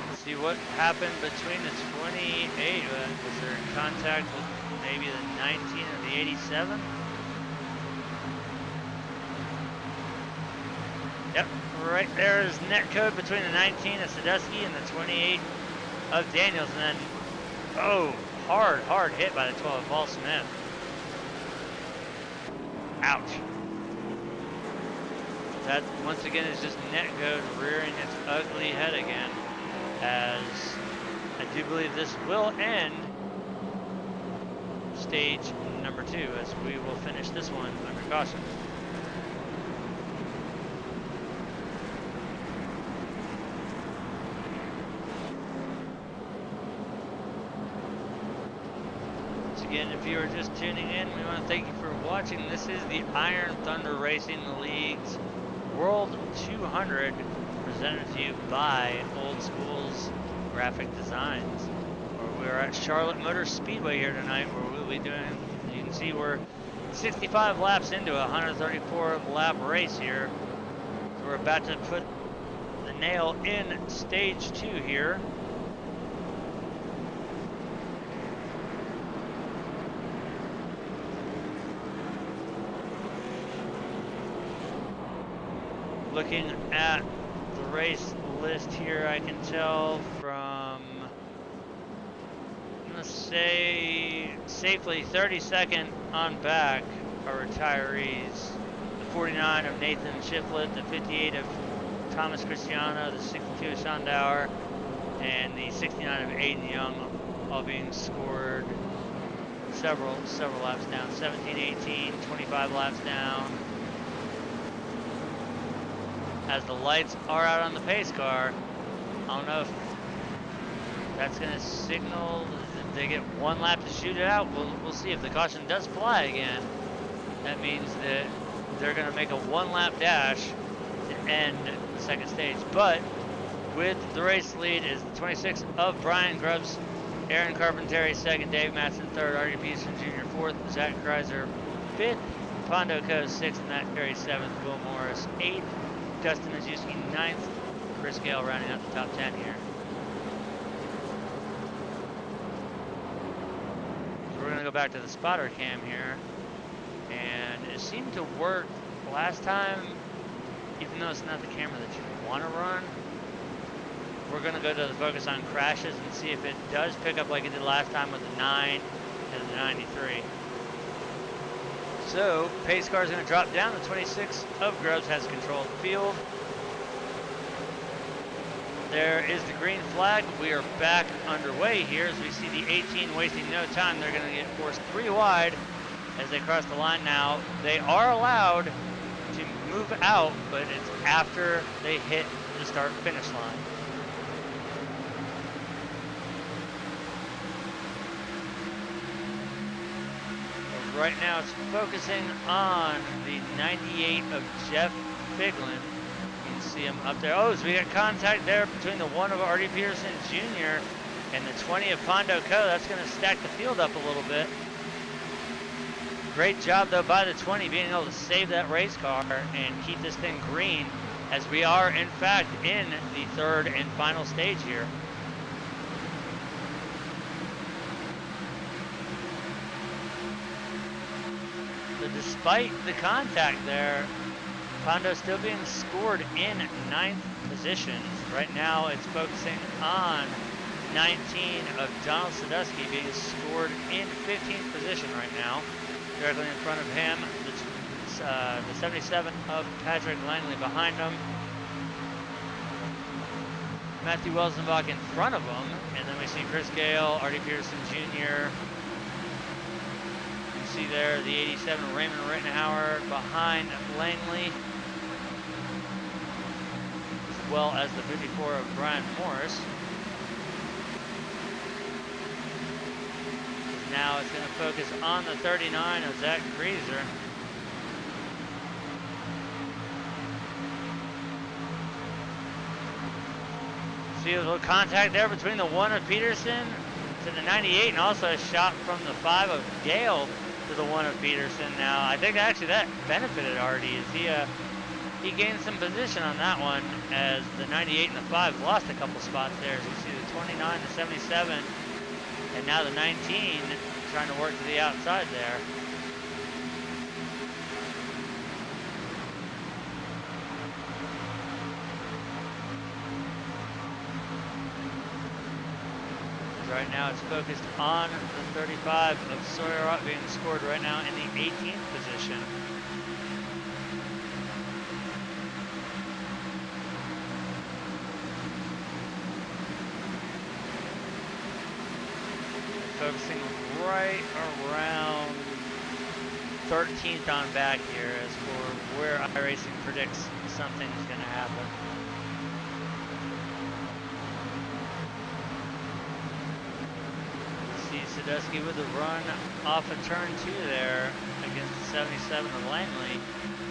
Let's see what happened between the 28. Was there contact with maybe the 19 or the 87? Yep, right there is net code between the 19 of Sadusky and the 28 of Daniels. And then, oh, hard hit by the 12 of Paul Smith. Ouch. That, once again, is just netcode rearing its ugly head again, as I do believe this will end stage number 2, as we will finish this one under caution. Once again, if you are just tuning in, we want to thank you for watching. This is the Iron Thunder Racing League's World 200, presented to you by Oldskoolz Graphic Designs. We're at Charlotte Motor Speedway here tonight, where we'll be doing, you can see we're 65 laps into a 134 lap race here. So we're about to put the nail in stage 2 here. Looking at the race list here, I can tell from, I'm gonna say safely 32nd on back are retirees. The 49 of Nathan Shiflett, the 58 of Thomas Cristiano, the 62 of Sondauer, and the 69 of Aiden Young, all being scored several laps down. 17, 18, 25 laps down. As the lights are out on the pace car, I don't know if that's going to signal that they get one lap to shoot it out. We'll see. If the caution does fly again, that means that they're going to make a one-lap dash to end the second stage. But with the race lead is the 26 of Brian Grubbs, Aaron Carpenteri second, Dave Matson third, Artie Peterson Jr. fourth, Zach Kreiser fifth, Pondo Co. sixth, and Matt Carey seventh, Will Morris eighth, Dustin Majewski 9th, Chris Gale rounding out the top 10 here. So we're going to go back to the spotter cam here, and it seemed to work last time, even though it's not the camera that you want to run. We're going to go to the focus on crashes and see if it does pick up like it did last time with the 9 and the 93. So, pace car is going to drop down. The 26 of Grubbs has control of the field. There is the green flag. We are back underway here as we see the 18 wasting no time. They're going to get forced 3 wide as they cross the line now. They are allowed to move out, but it's after they hit the start-finish line. Right now it's focusing on the 98 of Jeff Figlin. You can see him up there. Oh, so we got contact there between the 1 of Artie Peterson Jr. and the 20 of Pondo Co. That's going to stack the field up a little bit. Great job though by the 20 being able to save that race car and keep this thing green as we are in fact in the third and final stage here. Despite the contact there, Pondo still being scored in 9th position. Right now it's focusing on 19 of Donald Sadusky being scored in 15th position right now. Directly in front of him, the 77 of Patrick Langley behind him. Matthew Welsenbach in front of him, and then we see Chris Gale, Artie Peterson Jr., see there the 87 of Raymond Rittenhauer behind Langley, as well as the 54 of Brian Morris. Now it's going to focus on the 39 of Zach Kreiser. See a little contact there between the 1 of Peterson to the 98, and also a shot from the 5 of Gale to the 1 of Peterson. Now I think actually that benefited Artie as he gained some position on that one as the 98 and the 5 lost a couple spots there. As you see the 29, the 77, and now the 19 trying to work to the outside there. Right now it's focused on the 35 of Sawyer being scored right now in the 18th position. Focusing right around 13th on back here as for where iRacing predicts something's going to happen. Sadusky with a run off of turn 2 there against the 77 of Langley.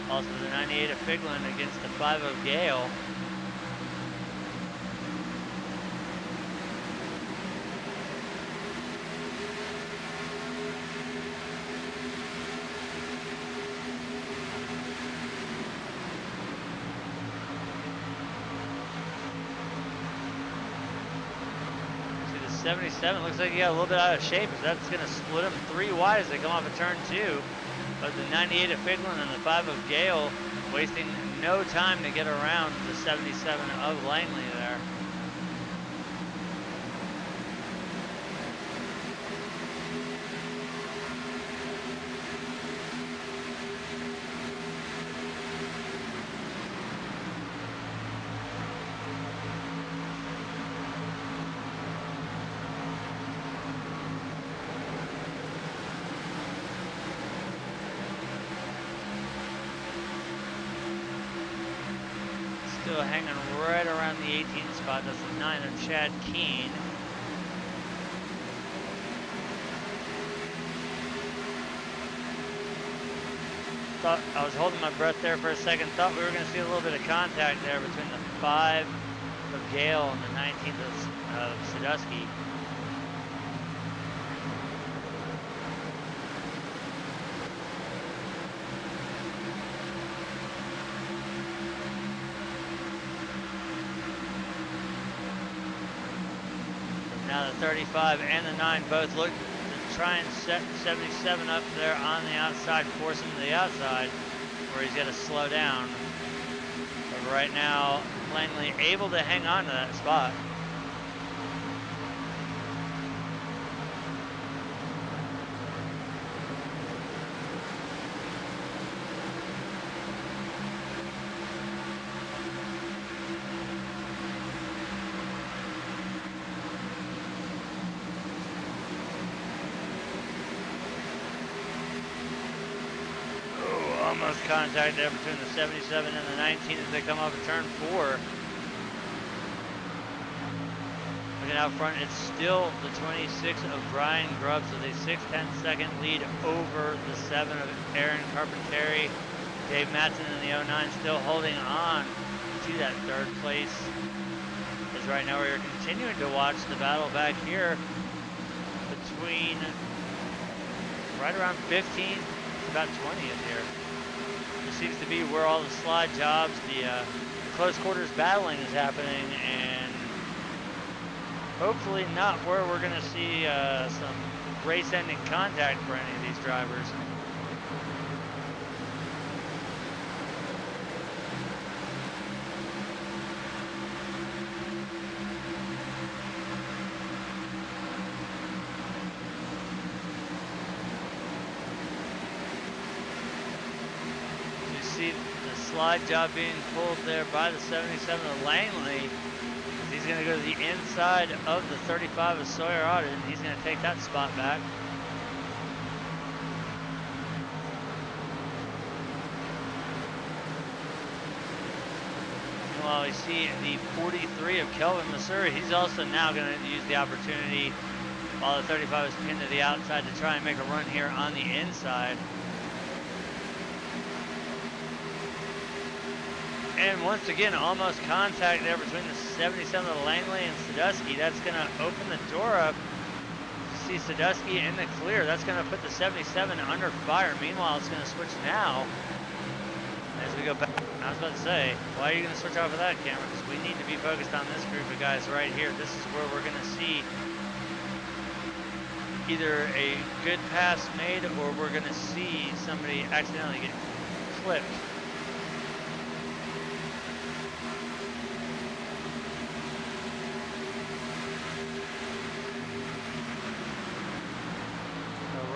Also the 98 of Figlin against the 5 of Gale. 77 looks like he got a little bit out of shape. That's going to split him 3 wide as they come off of turn 2. But the 98 of Figlin and the 5 of Gale wasting no time to get around the 77 of Langley there. Still hanging right around the 18 spot. That's the 9 of Chad Keene. Thought I was holding my breath there for a second. Thought we were going to see a little bit of contact there between the 5 of Gale and the 19th of Sadusky. Now the 35 and the 9 both look to try and set 77 up there on the outside, force him to the outside where he's got to slow down. But right now, Langley able to hang on to that spot. Almost contact there between the 77 and the 19 as they come off of turn 4. Looking out front, it's still the 26 of Brian Grubbs with a 6/10 lead over the 7 of Aaron Carpenteri. Dave Matson in the 09 still holding on to that 3rd place. As right now we're continuing to watch the battle back here between right around 15 to about 20th here. Seems to be where all the slide jobs, the close quarters battling is happening, and hopefully not where we're going to see some race-ending contact for any of these drivers. See the slide job being pulled there by the 77 of Langley. He's going to go to the inside of the 35 of Sawyer Auden. He's going to take that spot back. Meanwhile, we see the 43 of Kelvin Missouri. He's also now going to use the opportunity while the 35 is pinned to the outside to try and make a run here on the inside. And once again, almost contact there between the 77 of Langley and Sadusky. That's going to open the door up. See Sadusky in the clear. That's going to put the 77 under fire. Meanwhile, it's going to switch now as we go back. I was about to say, why are you going to switch off of that camera? Because we need to be focused on this group of guys right here. This is where we're going to see either a good pass made or we're going to see somebody accidentally get flipped.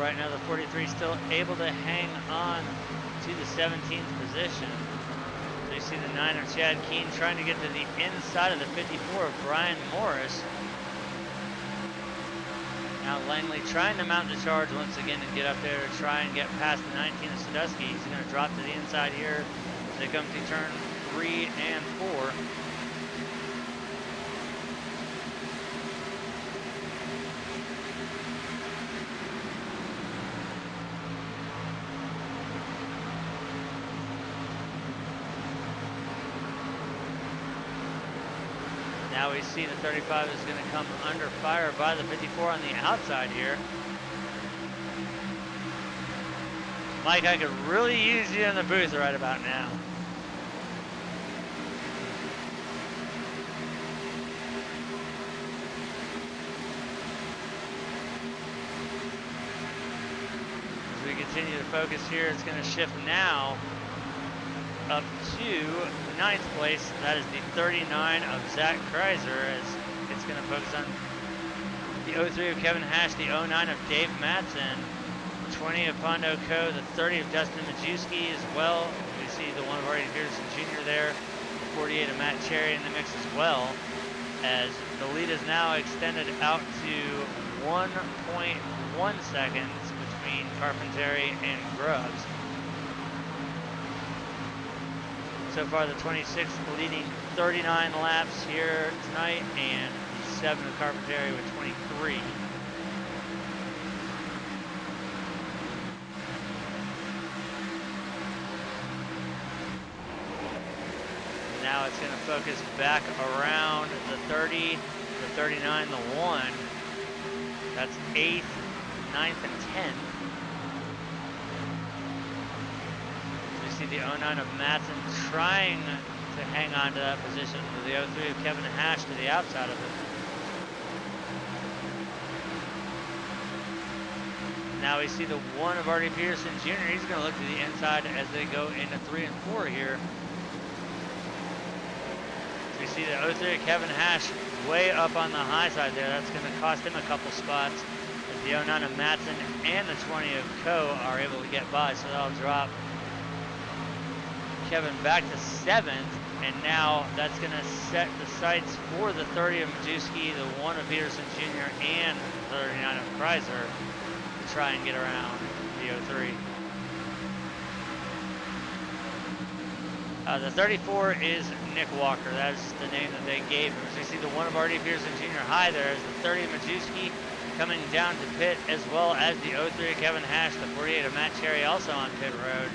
Right now the 43 still able to hang on to the 17th position. So you see the 9er Chad Keene trying to get to the inside of the 54 of Brian Morris. Now Langley trying to mount the charge once again and get up there to try and get past the 19 of Sadusky. He's going to drop to the inside here as they come to turn 3 and 4. Now we see the 35 is going to come under fire by the 54 on the outside here. Mike, I could really use you in the booth right about now. continue to focus here. It's going to shift now up to 9th place. That is the 39 of Zach Kreiser, as it's going to focus on the 03 of Kevin Hash, the 09 of Dave Matson, 20 of Pondo Co., the 30 of Dustin Majewski as well. We see the one of Artie Peterson Jr. there, the 48 of Matt Cherry in the mix as well, as the lead is now extended out to 1.1 seconds between Carpenteri and Grubbs. So far, the 26th leading 39 laps here tonight, and the 7 of Carpenteri with 23. Now it's going to focus back around the 30, the 39, the 1. That's 8th, 9th, and 10th. We see the 09 of Matson trying to hang on to that position, with the 03 of Kevin Hash to the outside of it. Now we see the 1 of Artie Peterson Jr. He's going to look to the inside as they go into 3 and 4 here. We see the 03 of Kevin Hash way up on the high side there. That's going to cost him a couple spots. As the 09 of Matson and the 20 of Co. are able to get by, so that'll drop Kevin back to 7th, and now that's going to set the sights for the 30 of Majewski, the 1 of Peterson Jr., and the 39 of Kreiser to try and get around the 03. The 34 is Nick Walker. That's the name that they gave him. So you see the 1 of Artie Peterson Jr. high there is the 30 of Majewski coming down to pit, as well as the 03 of Kevin Hash, the 48 of Matt Cherry also on pit road.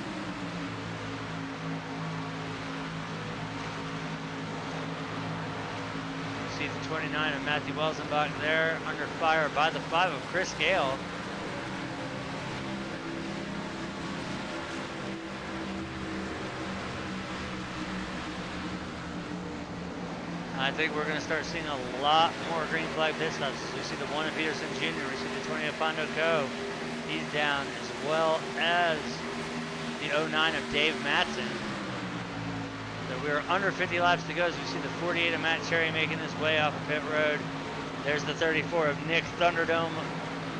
You see the 29 of Matthew Welsenbach there under fire by the 5 of Chris Gale. I think we're going to start seeing a lot more green flag pit stops. We see the 1 of Peterson Jr., we see the 20 of Pondo Co. He's down, as well as the 09 of Dave Matson. So we're under 50 laps to go as we see the 48 of Matt Cherry making his way off of pit road. There's the 34 of Nick Thunderdome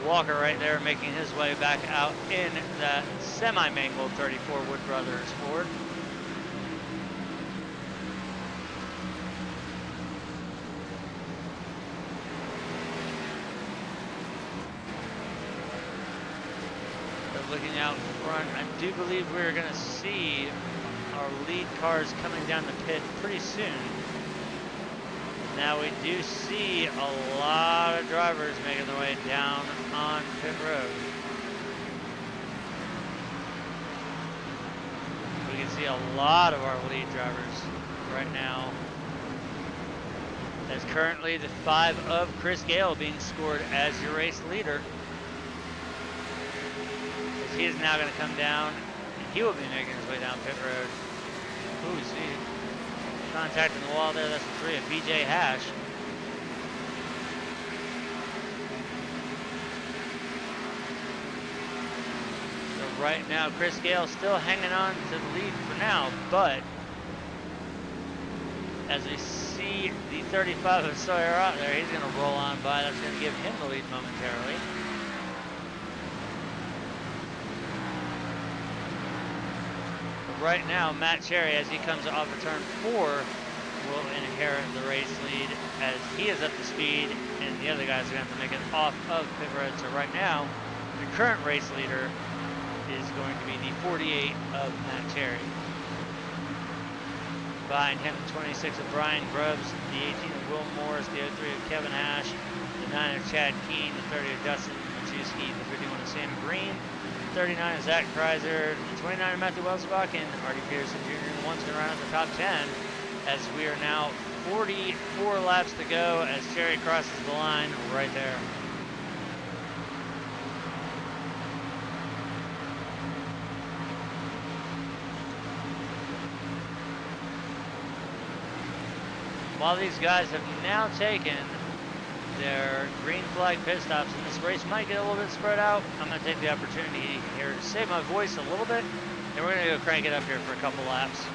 Walker right there making his way back out in that semi-mangled 34 Wood Brothers Ford. Looking out front, I do believe we're going to see our lead cars coming down the pit pretty soon. Now we do see a lot of drivers making their way down on pit road. We can see a lot of our lead drivers right now. As currently the 5 of Chris Gale being scored as your race leader. He is now going to come down, and he will be making his way down pit road. Ooh, see, contacting the wall there. That's the 3 of BJ Hash. So right now, Chris Gale still hanging on to the lead for now, but as we see the 35 of Sawyer out there, he's going to roll on by. That's going to give him the lead momentarily. Right now, Matt Cherry, as he comes off of turn 4, will inherit the race lead as he is up to speed, and the other guys are going to have to make it off of pit road. So right now, the current race leader is going to be the 48 of Matt Cherry. Behind him, the 26 of Brian Grubbs, the 18 of Will Morris, the 03 of Kevin Hash, the 9 of Chad Keene, the 30 of Dustin Majewski, the 51 of Sam Green, 39 of Zach Kreiser, the 29 of Matthew Welsenbach, and Artie Peterson Jr. The one's going to run out the top 10, as we are now 44 laps to go as Cherry crosses the line right there. While these guys have now taken their green flag pit stops, and this race might get a little bit spread out. I'm going to take the opportunity here to save my voice a little bit, and we're going to go crank it up here for a couple laps.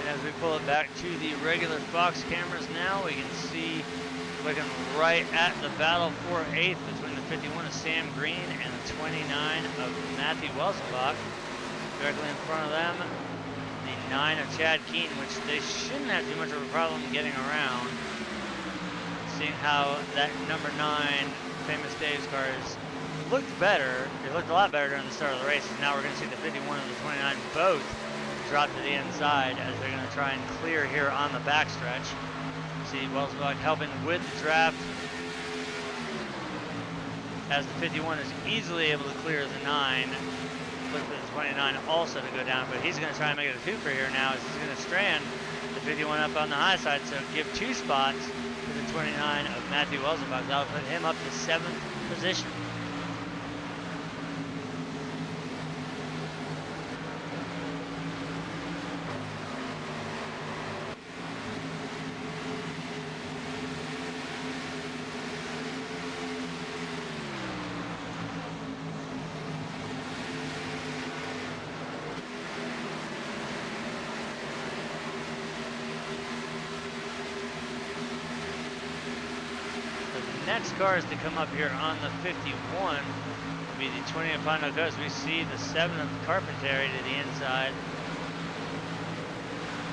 As we pull it back to the regular Fox cameras now, we can see looking right at the battle for 8th between the 51 of Sam Green and the 29 of Matthew Welsenbach. Directly in front of them, the 9 of Chad Keaton, which they shouldn't have too much of a problem getting around. Seeing how that number 9 Famous Dave's cars looked better. It looked a lot better during the start of the race. Now we're going to see the 51 and the 29 both drop to the inside as they're going to try and clear here on the backstretch. See Welsbach helping with the draft as the 51 is easily able to clear the 9. Look for the 29 also to go down, but he's going to try and make it a twofer here now as he's going to strand the 51 up on the high side, so give 2 spots to the 29 of Matthew Welsenbach. That'll put him up to 7th position. Next cars to come up here on the 51 will be the 20 of Pondo Coast. We see the 7 of Carpentary to the inside.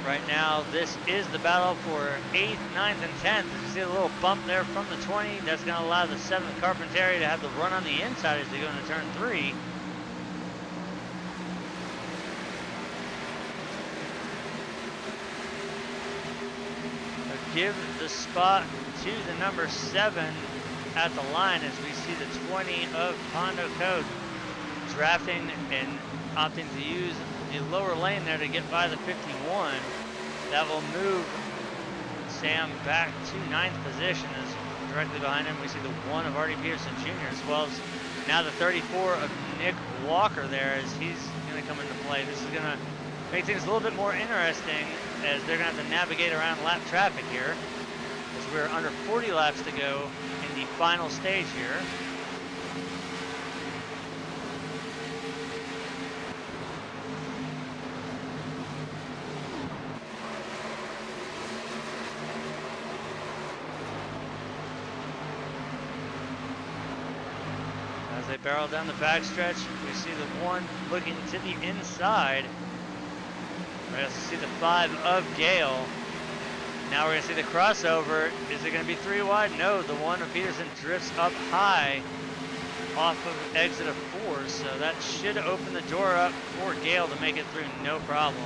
Right now, this is the battle for 8th, 9th, and 10th. You see a little bump there from the 20. That's going to allow the 7th Carpentary to have the run on the inside as they go into turn 3. Give the spot to the number 7 at the line as we see the 20 of Pondo Coast drafting and opting to use the lower lane there to get by the 51. That will move Sam back to 9th position as directly behind him we see the 1 of Artie Peterson Jr. as well as now the 34 of Nick Walker there as he's going to come into play. This is going to make things a little bit more interesting as they're going to have to navigate around lap traffic here as we're under 40 laps to go in the final stage here. As they barrel down the backstretch, we see the 1 looking to the inside. We're going to see the 5 of Gale. Now we're going to see the crossover. Is it going to be 3 wide? No, the 1 of Peterson drifts up high off of exit of 4, so that should open the door up for Gale to make it through no problem.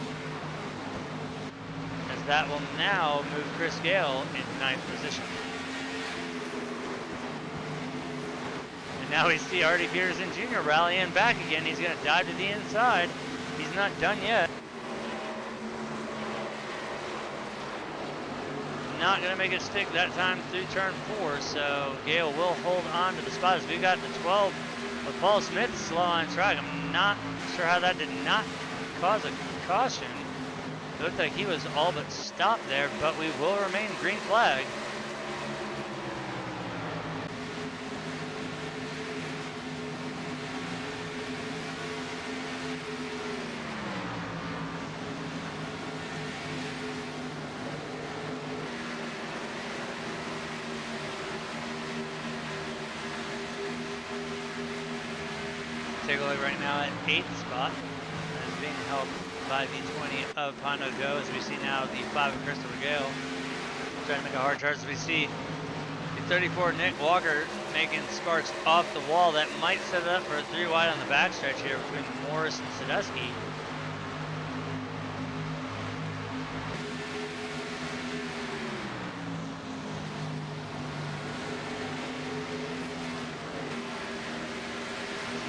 As that will now move Chris Gale into 9th position. And now we see Artie Peterson Jr. rallying back again. He's going to dive to the inside. He's not done yet. Not going to make it stick that time through turn 4, so Gale will hold on to the spot as we got the 12 But Paul Smith slow on track. I'm not sure how that did not cause a caution. It looked like he was all but stopped there, but we will remain green flag. Take a look right now at 8th spot. That is being held by the 20 of Pondo Go, as we see now the 5 of Christopher Gale trying to make a hard charge. As we see the 34 Nick Walker making sparks off the wall. That might set it up for a 3 wide on the backstretch here between Morris and Sadusky.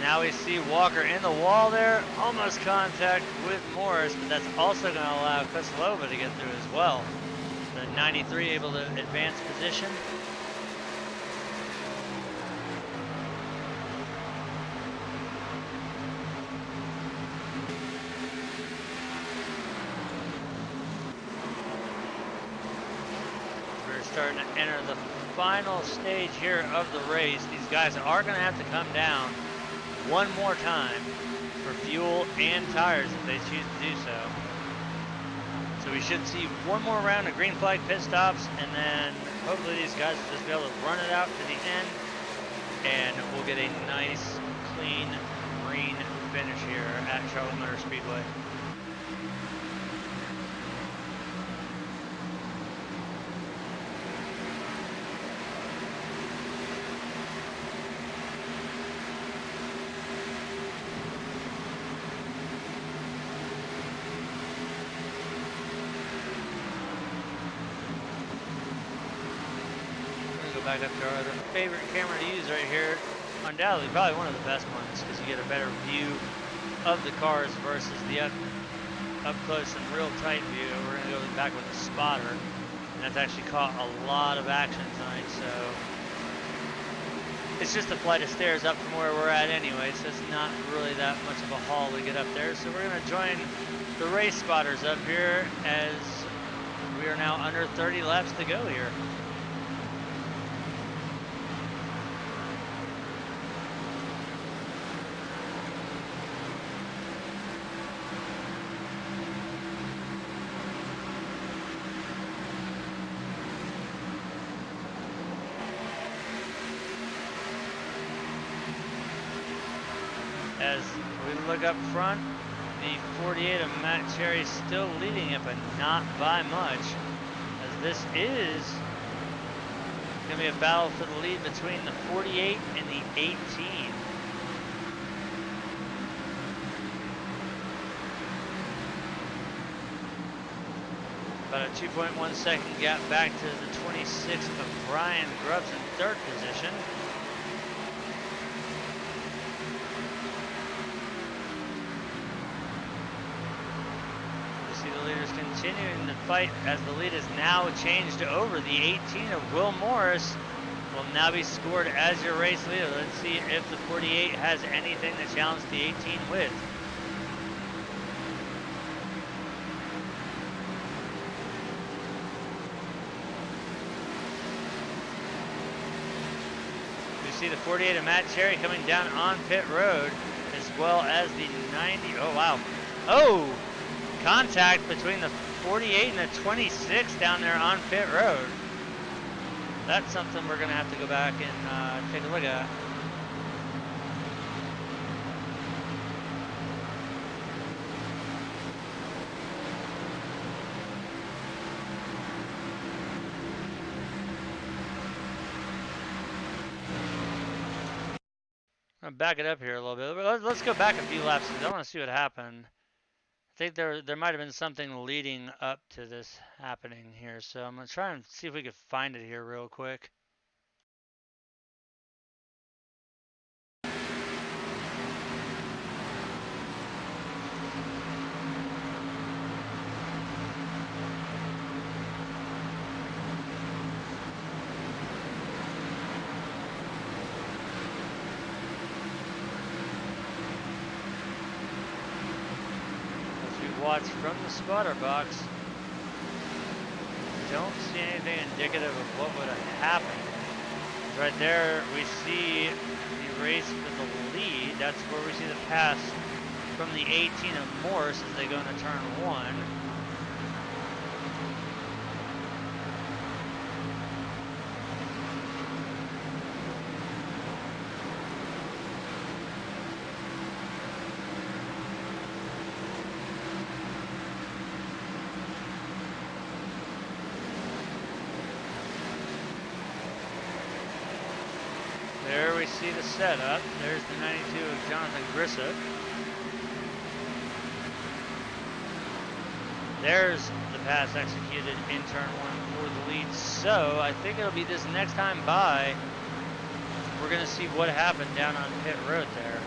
Now we see Walker in the wall there, almost contact with Morris, but that's also going to allow Koslova to get through as well. The 93 able to advance position. We're starting to enter the final stage here of the race. These guys are going to have to come down one more time for fuel and tires if they choose to do so. So we should see one more round of green flag pit stops, and then hopefully these guys will just be able to run it out to the end, and we'll get a nice, clean, green finish here at Charlotte Motor Speedway. Back up to our other favorite camera to use right here. Undoubtedly, probably one of the best ones because you get a better view of the cars versus the up close and real tight view. We're going to go back with the spotter, and that's actually caught a lot of action tonight. So it's just a flight of stairs up from where we're at anyway, so it's not really that much of a haul to get up there. So we're going to join the race spotters up here as we are now under 30 laps to go here. As we look up front, the 48 of Matt Cherry still leading it, but not by much, as this is going to be a battle for the lead between the 48 and the 18. About a 2.1 second gap back to the 26 of Brian Grubbs in 3rd position. Leaders continuing the fight as the lead is now changed over. The 18 of Will Morris will now be scored as your race leader. Let's see if the 48 has anything to challenge the 18 with. We see the 48 of Matt Cherry coming down on pit road, as well as the 90. Oh, wow. Oh! Contact between the 48 and the 26 down there on pit road. That's something we're going to have to go back and take a look at. I'm going to back it up here a little bit. Let's go back a few laps because I want to see what happened. I think there might have been something leading up to this happening here, so I'm going to try and see if we could find it here real quick. watch from the spotter box. Don't see anything indicative of what would have happened. Right there, we see the race for the lead. That's where we see the pass from the 18 of Morse as they go into turn 1. There we see the setup. There's the 92 of Jonathan Grissett. There's the pass executed in turn 1 for the lead. So I think it'll be this next time by. We're going to see what happened down on pit road there.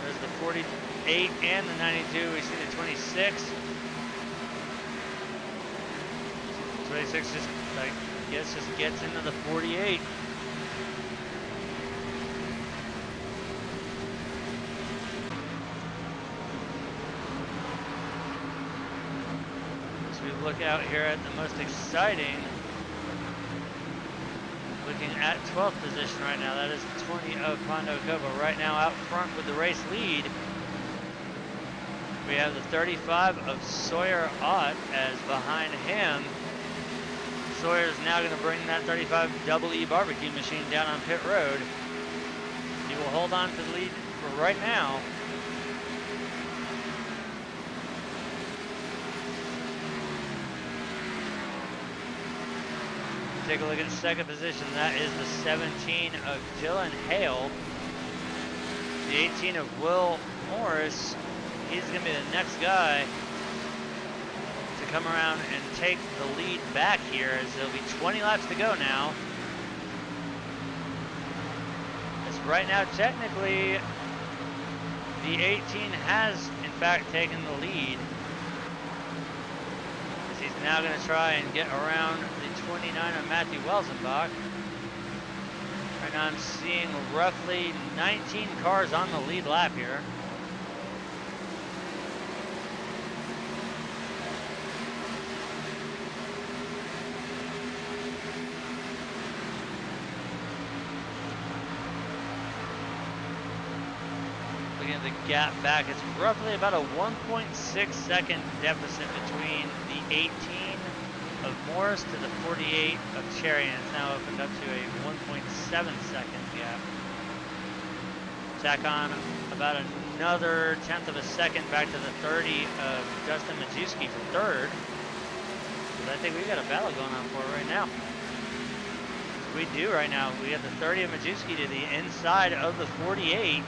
There's the 48 and the 92. We see the 26. 26 just, I guess, just gets into the 48. As we look out here at the most exciting, looking at 12th position right now, that is the 20 of Pondo Cobo. Right now out front with the race lead, we have the 35 of Sawyer Ott, as behind him, Sawyer's now going to bring that 35 Double E barbecue machine down on pit road. He will hold on to the lead for right now. Take a look at second position. That is the 17 of Dylan Hale. The 18 of Will Morris. He's going to be the next guy to come around and take the lead back here, as there'll be 20 laps to go now. As right now, technically, the 18 has in fact taken the lead, as he's now going to try and get around the 29 of Matthew Welsenbach. Right now I'm seeing roughly 19 cars on the lead lap here. Looking at the gap back, it's roughly about a 1.6 second deficit between the 18 of Morris to the 48 of Cherry, and it's now opened up to a 1.7 second gap. Tack on about another tenth of a second back to the 30 of Justin Majewski for third. But I think we got a battle going on for it right now. We do right now. We got the 30 of Majewski to the inside of the 48.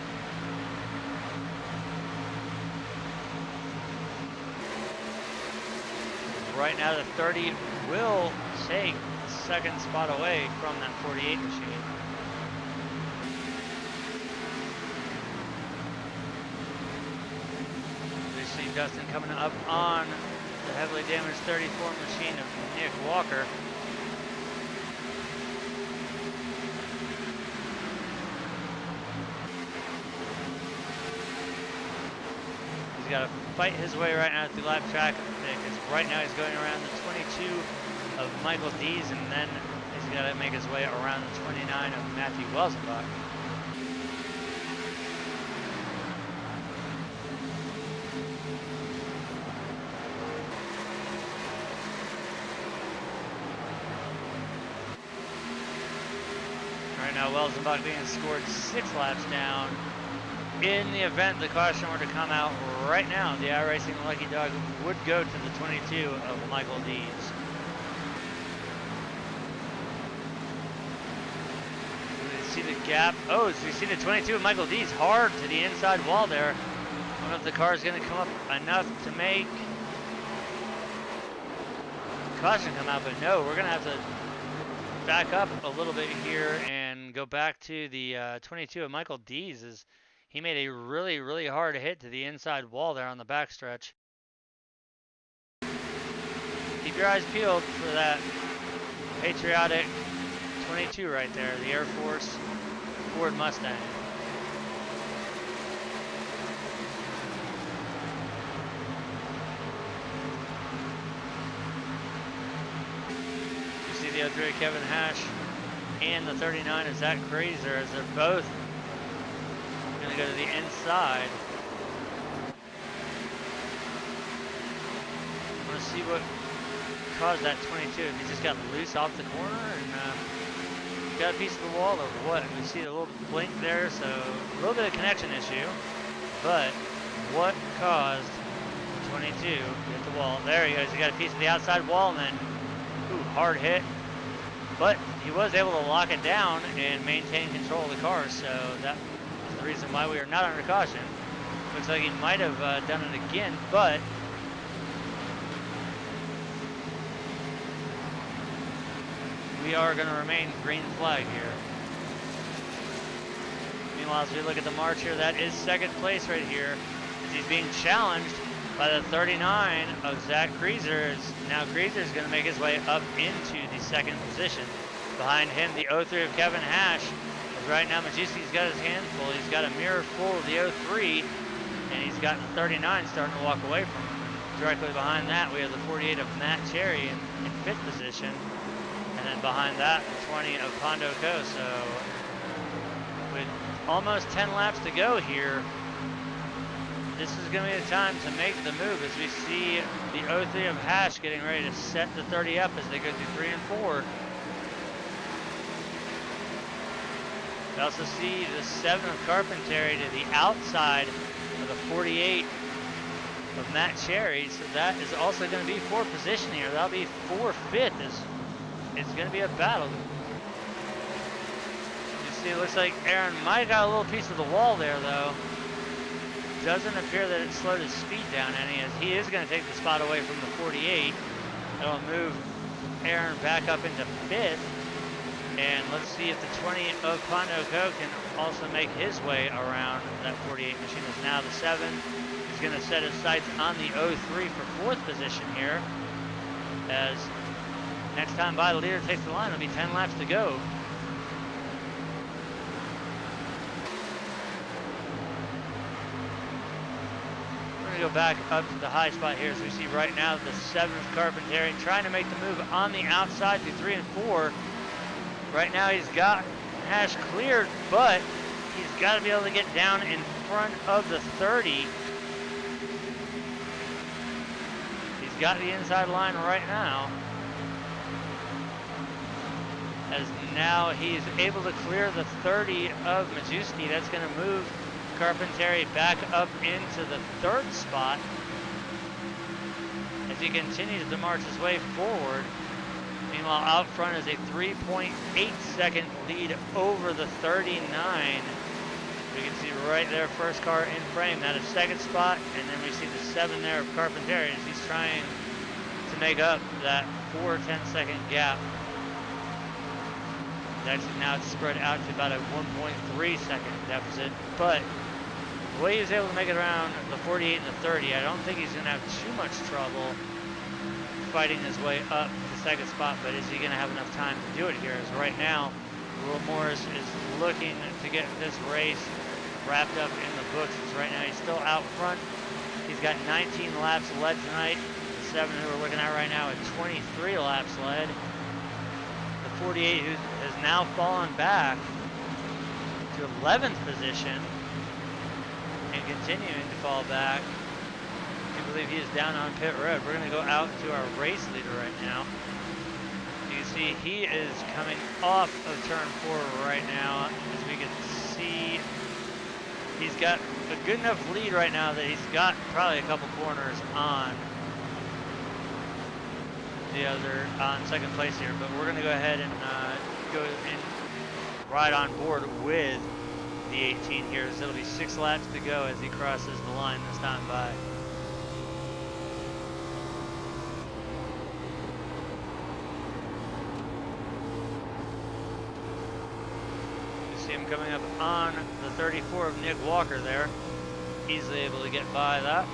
Right now, the 30 will take the second spot away from that 48 machine. We see Dustin coming up on the heavily damaged 34 machine of Nick Walker. He's got to fight his way right now through lap track, because right now he's going around the 22 of Michael Dees, and then he's got to make his way around the 29 of Matthew Welsenbach. Right now Welsenbach being scored 6 laps down. In the event the caution were to come out right now, the iRacing Lucky Dog would go to the 22 of Michael Dees. See the gap. Oh, so you see the 22 of Michael Dees hard to the inside wall there. I don't know if the car is going to come up enough to make caution come out, but no, we're going to have to back up a little bit here and go back to the 22 of Michael Dees, as he made a really, really hard hit to the inside wall there on the backstretch. keep your eyes peeled for that patriotic 22 right there, the Air Force Ford Mustang. You see the 03 Kevin Hash and the 39 is Zach Crazer, as they're both going to go to the inside. I want to see what caused that 22. If he just got loose off the corner and got a piece of the wall or what? We see a little blink there, so a little bit of connection issue. But what caused 22 to hit the wall? There he goes. He got a piece of the outside wall and then, ooh, hard hit. But he was able to lock it down and maintain control of the car, so that is the reason why we are not under caution. Looks like he might have done it again, but we are going to remain green flag here. Meanwhile, as we look at the march here, that is second place right here, as he's being challenged by the 39 of Zach Crazer. Now Crazer is going to make his way up into the second position. Behind him, the 03 of Kevin Hash. As right now, Majewski's got his hands full. He's got a mirror full of the 03, and he's got the 39 starting to walk away from him. Directly behind that, we have the 48 of Matt Cherry in fifth position. And then behind that, the 20 of Pondo Co. So with almost 10 laps to go here, this is going to be the time to make the move, as we see the 03 of Hash getting ready to set the 30 up as they go through 3 and 4. We also see the 7 of Carpentary to the outside of the 48 of Matt Cherry. So that is also going to be for position here. That'll be 4-5. It's going to be a battle. You see, it looks like Aaron might have got a little piece of the wall there, though. Doesn't appear that it slowed his speed down any, as he is going to take the spot away from the 48. That'll move Aaron back up into fifth. And let's see if the 20 of Pondo Co. can also make his way around that 48 machine. Is now the 7. He's going to set his sights on the 03 for fourth position here, as next time by the leader takes the line. It'll be 10 laps to go. Go back up to the high spot here, as we see right now the 7th Carpentary trying to make the move on the outside through 3 and 4. Right now he's got Hash cleared, but he's got to be able to get down in front of the 30. He's got the inside line right now, as now he's able to clear the 30 of Majewski. That's going to move Carpentary back up into the third spot as he continues to march his way forward. Meanwhile, out front is a 3.8 second lead over the 39. We can see right there, first car in frame. That is second spot, and then we see the 7 there of Carpentary as he's trying to make up that 4-10 second gap. Actually, now it's spread out to about a 1.3 second deficit, but the way he was able to make it around the 48 and the 30, I don't think he's going to have too much trouble fighting his way up to the second spot. But is he going to have enough time to do it here? As right now, Will Morris is looking to get this race wrapped up in the books. As right now he's still out front. He's got 19 laps led tonight. The 7 who we're looking at right now at 23 laps led. The 48 who has now fallen back to 11th position and continuing to fall back. I believe he is down on pit road. We're going to go out to our race leader right now. You can see he is coming off of turn 4 right now. As we can see, he's got a good enough lead right now that he's got probably a couple corners on the other, on second place here. But we're going to go ahead and go and ride on board with the 18 here, as it'll be 6 laps to go as he crosses the line this time by. You see him coming up on the 34 of Nick Walker there, easily able to get by that.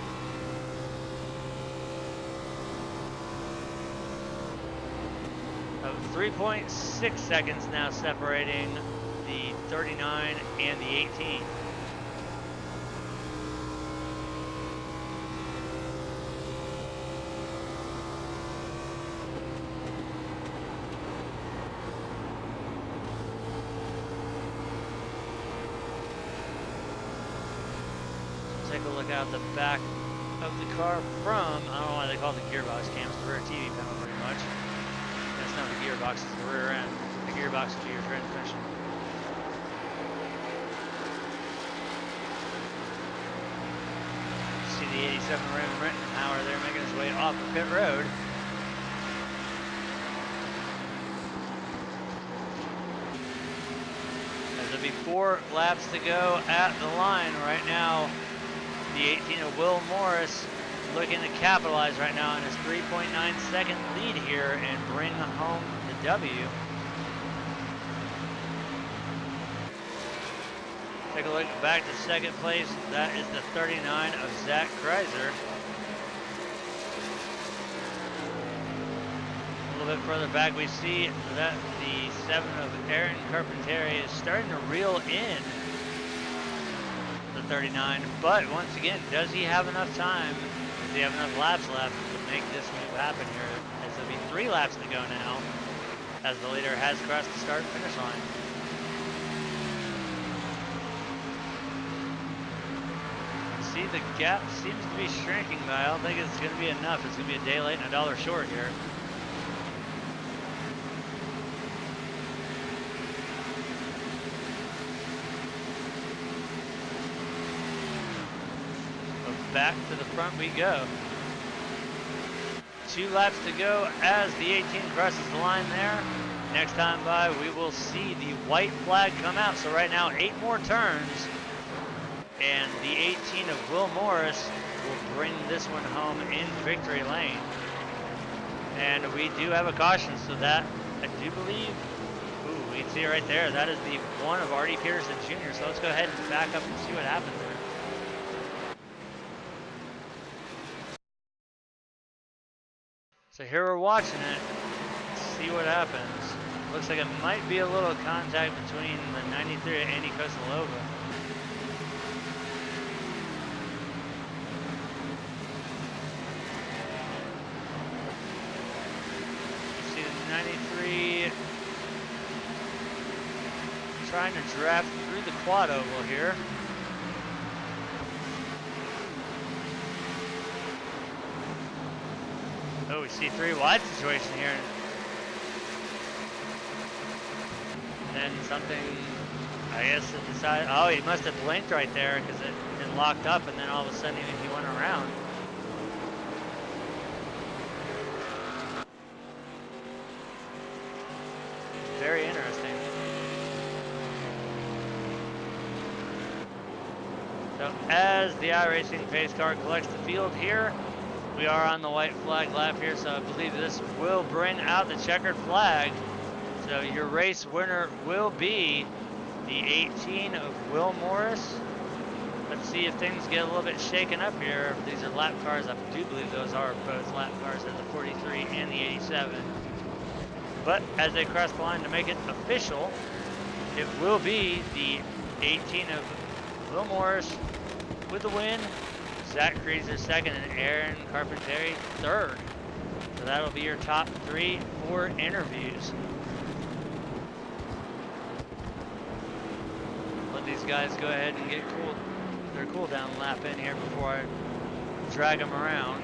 3.6 seconds now separating the 39 and the 18. Take a look out the back of the car from, I don't know why they call it the gearbox cams, the rear TV panel pretty much. That's not the gearbox, it's the rear end. The gearbox would be your transmission. See the 87 Ram Rittenhauer there making his way off the pit road. There'll be 4 laps to go at the line right now. The 18 of Will Morris looking to capitalize right now on his 3.9 second lead here and bring home the W. Take a look back to second place. That is the 39 of Zach Kreiser. A little bit further back, we see that the 7 of Aaron Carpentier is starting to reel in the 39, but once again, does he have enough time? Does he have enough laps left to make this move happen here? As there'll be 3 laps to go now, as the leader has crossed the start finish line. See, the gap seems to be shrinking, but I don't think it's going to be enough. It's going to be a day late and a dollar short here. Back to the front we go. 2 laps to go as the 18 crosses the line there. Next time by, we will see the white flag come out. So right now, 8 more turns, and the 18 of Will Morris will bring this one home in victory lane. And we do have a caution, so that, I do believe, ooh, we can see it right there. That is the 1 of Artie Peterson Jr. So let's go ahead and back up and see what happens there. So here we're watching it, see what happens. Looks like it might be a little contact between the 93 and Andy Kosalova. You see the 93 trying to draft through the quad oval here. Oh, we see 3 wide situation here. And then something, I guess it decided, oh, he must have blinked right there because it locked up, and then all of a sudden he went around. Very interesting. So as the iRacing pace car collects the field here, we are on the white flag lap here, so I believe this will bring out the checkered flag. So your race winner will be the 18 of Will Morris. Let's see if things get a little bit shaken up here. These are lap cars. I do believe those are both lap cars at the 43 and the 87. But as they cross the line to make it official, it will be the 18 of Will Morris with the win. Zach Kreiser second and Aaron Carpentier third. So that'll be your top 3 for interviews. Let these guys go ahead and get their cool down lap in here before I drag them around.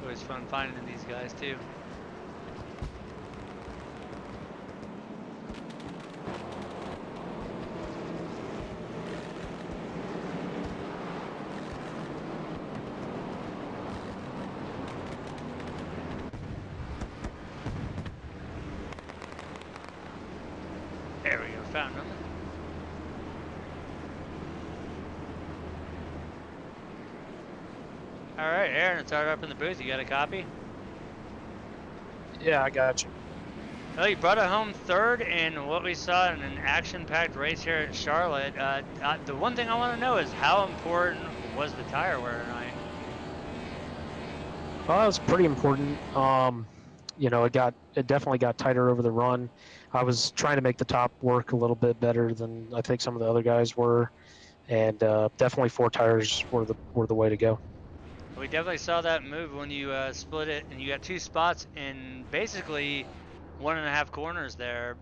It's fun finding these guys too. There we go, found them. All right, Aaron, it's already up in the booth. You got a copy? Yeah, I got you. Well, you brought it home third in what we saw in an action-packed race here at Charlotte. The one thing I want to know is how important was the tire wear tonight? Well, that was pretty important. You know, it definitely got tighter over the run. I was trying to make the top work a little bit better than I think some of the other guys were, and definitely 4 tires were the way to go. We definitely saw that move when you split it and you got 2 spots in basically 1.5 corners there.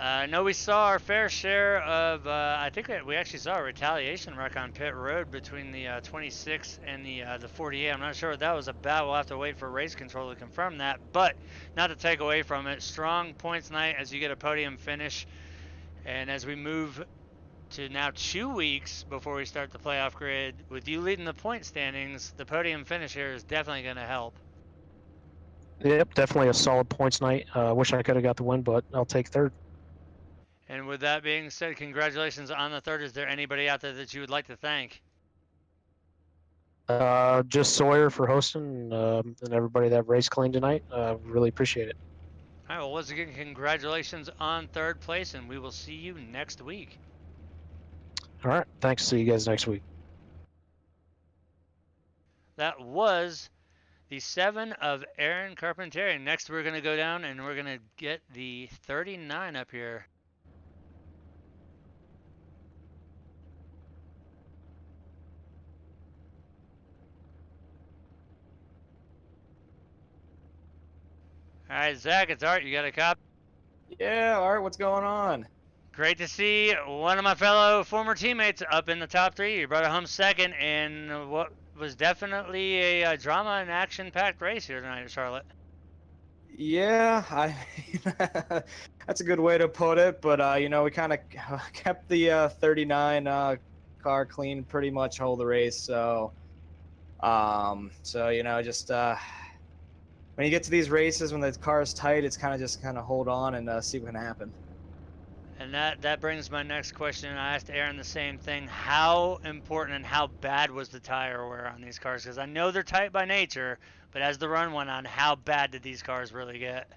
I know we saw our fair share of, I think we actually saw a retaliation wreck on pit road between the 26 and the 48. I'm not sure what that was about. We'll have to wait for race control to confirm that. But not to take away from it, strong points night as you get a podium finish. And as we move to now 2 weeks before we start the playoff grid, with you leading the point standings, the podium finish here is definitely going to help. Yep, definitely a solid points night. Wish I could have got the win, but I'll take third. And with that being said, congratulations on the third. Is there anybody out there that you would like to thank? Just Sawyer for hosting and everybody that raced clean tonight. Really appreciate it. All right, well, once again, congratulations on third place, and we will see you next week. All right, thanks. See you guys next week. That was the 7 of Aaron Carpentier. Next, we're going to go down and we're going to get the 39 up here. All right, Zach, it's Art. You got a copy? Yeah, Art, what's going on? Great to see one of my fellow former teammates up in the top 3. You brought it home second in what was definitely a drama and action-packed race here tonight at Charlotte. Yeah, that's a good way to put it. But you know, we kind of kept the 39 car clean pretty much whole the race. So you know, just when you get to these races when the car is tight, it's kind of hold on and see what can happen. And that brings my next question. I asked Aaron the same thing. How important and how bad was the tire wear on these cars? Because I know they're tight by nature, but as the run went on, how bad did these cars really get?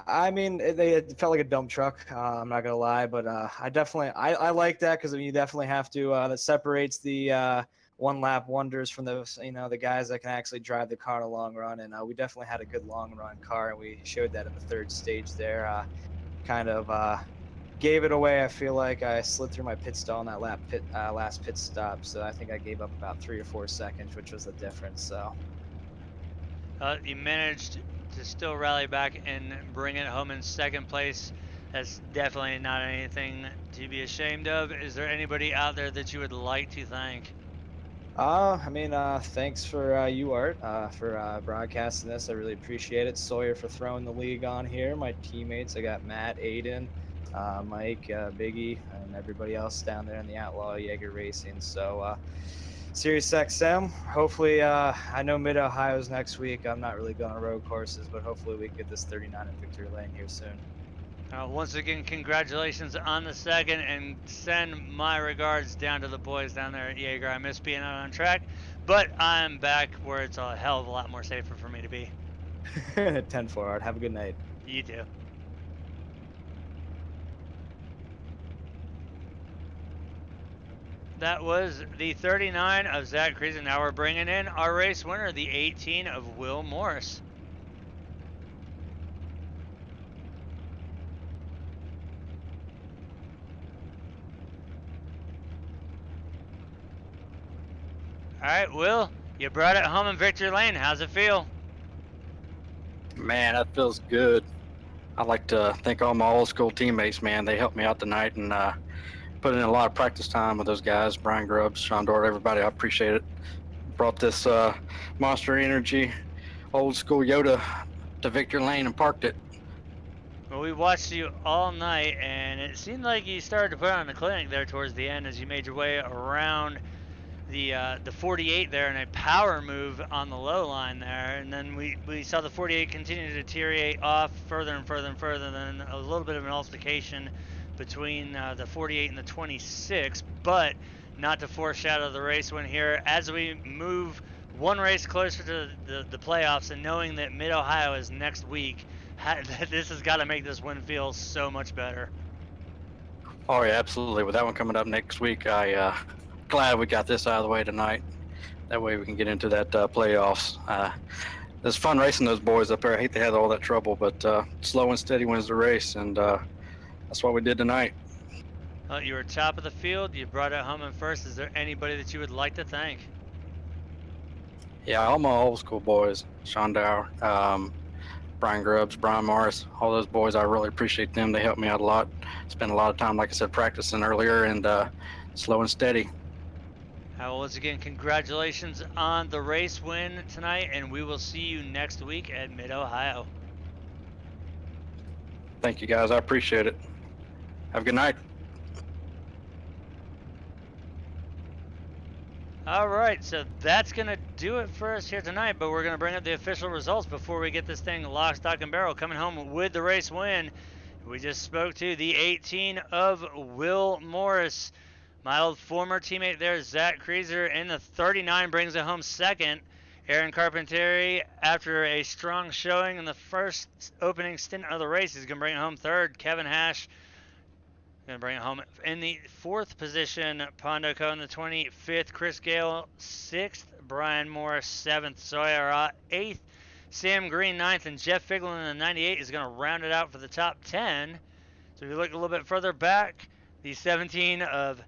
I mean, it felt like a dump truck. I'm not gonna lie, but I like that because you definitely have to. That separates the one lap wonders from those, you know, the guys that can actually drive the car in a long run. And we definitely had a good long run car, and we showed that in the third stage there. Kind of gave it away. I feel like I slid through my pit stall on that last pit stop, so I think I gave up about 3 or 4 seconds, which was the difference. So you managed to still rally back and bring it home in second place. That's definitely not anything to be ashamed of. Is there anybody out there that you would like to thank? I mean, thanks for you, Art, for broadcasting this. I really appreciate it. Sawyer for throwing the league on here. My teammates, I got Matt, Aiden, Mike, Biggie, and everybody else down there in the Outlaw Jaeger Racing. So, Sirius XM, hopefully, I know Mid-Ohio's next week. I'm not really going to road courses, but hopefully we get this 39 in Victory Lane here soon. Once again, congratulations on the second, and send my regards down to the boys down there at Jaeger. I miss being out on track, but I'm back where it's a hell of a lot more safer for me to be. 10-4, Art. Have a good night. You too. That was the 39 of Zach Creasy. Now we're bringing in our race winner, the 18 of Will Morris. All right, Will, you brought it home in Victory Lane. How's it feel? Man, that feels good. I'd like to thank all my old school teammates, man. They helped me out tonight and put in a lot of practice time with those guys, Brian Grubbs, Sean Dort, everybody. I appreciate it. Brought this Monster Energy old school Yoda to Victory Lane and parked it. Well, we watched you all night, and it seemed like you started to put on a clinic there towards the end as you made your way around the 48 there in a power move on the low line there, and then we saw the 48 continue to deteriorate off further and further and further, then a little bit of an altercation between the 48 and the 26, but not to foreshadow the race win here as we move one race closer to the playoffs, and knowing that Mid-Ohio is next week, This has got to make this win feel so much better. Oh yeah, absolutely. With that one coming up next week, glad we got this out of the way tonight. That way we can get into that playoffs. It's fun racing those boys up there. I hate they had all that trouble, but slow and steady wins the race, and that's what we did tonight. You were top of the field. You brought it home in first. Is there anybody that you would like to thank? Yeah, all my old school boys, Sean Dower, Brian Grubbs, Brian Morris, all those boys, I really appreciate them. They helped me out a lot. Spent a lot of time, like I said, practicing earlier and slow and steady. Well, once again, congratulations on the race win tonight, and we will see you next week at Mid-Ohio. Thank you, guys. I appreciate it. Have a good night. All right, so that's going to do it for us here tonight, but we're going to bring up the official results before we get this thing lock, stock, and barrel. Coming home with the race win, we just spoke to the 18 of Will Morris. My old former teammate there, Zach Kreezer, in the 39 brings it home second. Aaron Carpentieri, after a strong showing in the first opening stint of the race, is going to bring it home third. Kevin Hash going to bring it home in the fourth position. Pondo Co in the 25th. Chris Gale 6th. Brian Morris 7th. Sawyer 8th. Sam Green 9th. And Jeff Figlin in the 98 is going to round it out for the top 10. So if you look a little bit further back, the 17 of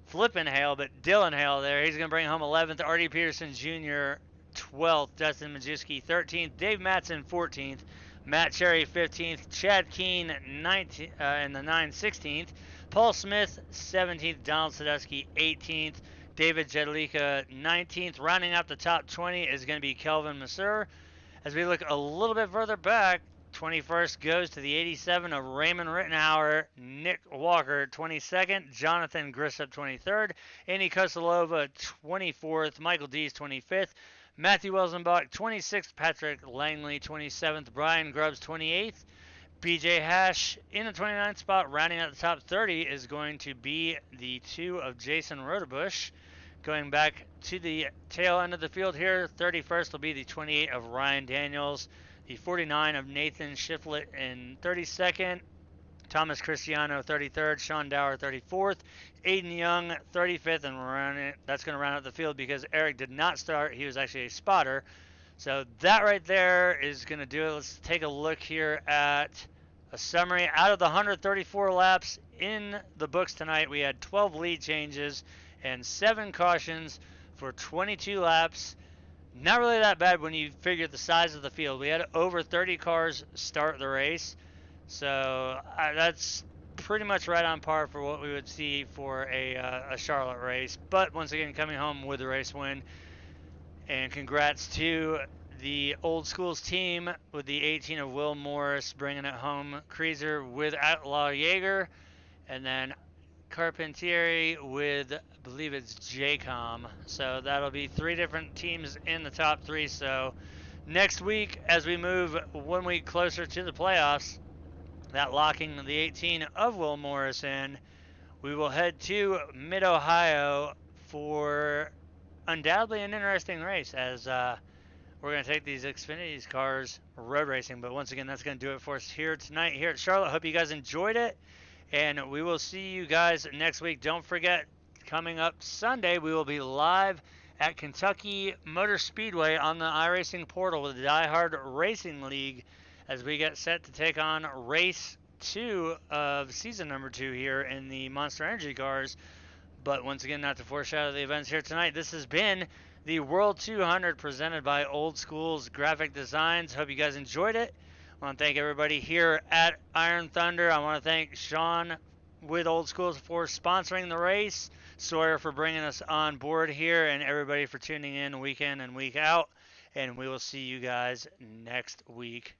Flippin' Hale, but Dylan Hale there, he's going to bring home 11th. Artie Peterson Jr. 12th. Dustin Majewski 13th. Dave Matson 14th. Matt Cherry 15th, Chad Keene 19th, in the 9 16th, Paul Smith 17th, Donald Sadusky 18th, David Jedlicka 19th. Rounding out the top 20 is going to be Kelvin Masur. As we look a little bit further back, 21st goes to the 87 of Raymond Rittenhauer, Nick Walker 22nd, Jonathan Grissop 23rd, Andy Kosalova 24th, Michael Dees 25th, Matthew Welsenbach 26th, Patrick Langley 27th, Brian Grubbs 28th, BJ Hash in the 29th spot. Rounding out the top 30 is going to be the 2 of Jason Rodebush. Going back to the tail end of the field here, 31st will be the 28 of Ryan Daniels, the 49 of Nathan Shiflett in 32nd, Thomas Cristiano 33rd, Sean Dower 34th, Aiden Young 35th, and that's going to round out the field because Eric did not start. He was actually a spotter. So that right there is going to do it. Let's take a look here at a summary. Out of the 134 laps in the books tonight, we had 12 lead changes and 7 cautions for 22 laps. Not really that bad when you figure the size of the field. We had over 30 cars start the race. So that's pretty much right on par for what we would see for a Charlotte race. But once again, coming home with the race win. And congrats to the Oldskoolz team with the 18 of Will Morris bringing it home. Kreezer with Outlaw Jaeger. And then Carpentieri with, I believe it's JCOM. So that'll be 3 different teams in the top 3. So next week, as we move 1 week closer to the playoffs, that locking the 18 of Will Morris in, we will head to Mid-Ohio for undoubtedly an interesting race as we're going to take these Xfinity cars road racing. But once again, that's going to do it for us here tonight here at Charlotte. Hope you guys enjoyed it, and we will see you guys next week. Don't forget, coming up Sunday, we will be live at Kentucky Motor Speedway on the iRacing portal with the Die Hard Racing League as we get set to take on race 2 of season number 2 here in the Monster Energy cars. But once again, not to foreshadow the events here tonight, this has been the World 200 presented by Oldskoolz Graphic Designs. Hope you guys enjoyed it. I want to thank everybody here at Iron Thunder. I want to thank Sean with Oldskoolz for sponsoring the race, Sawyer for bringing us on board here, and everybody for tuning in week and week out. And we will see you guys next week.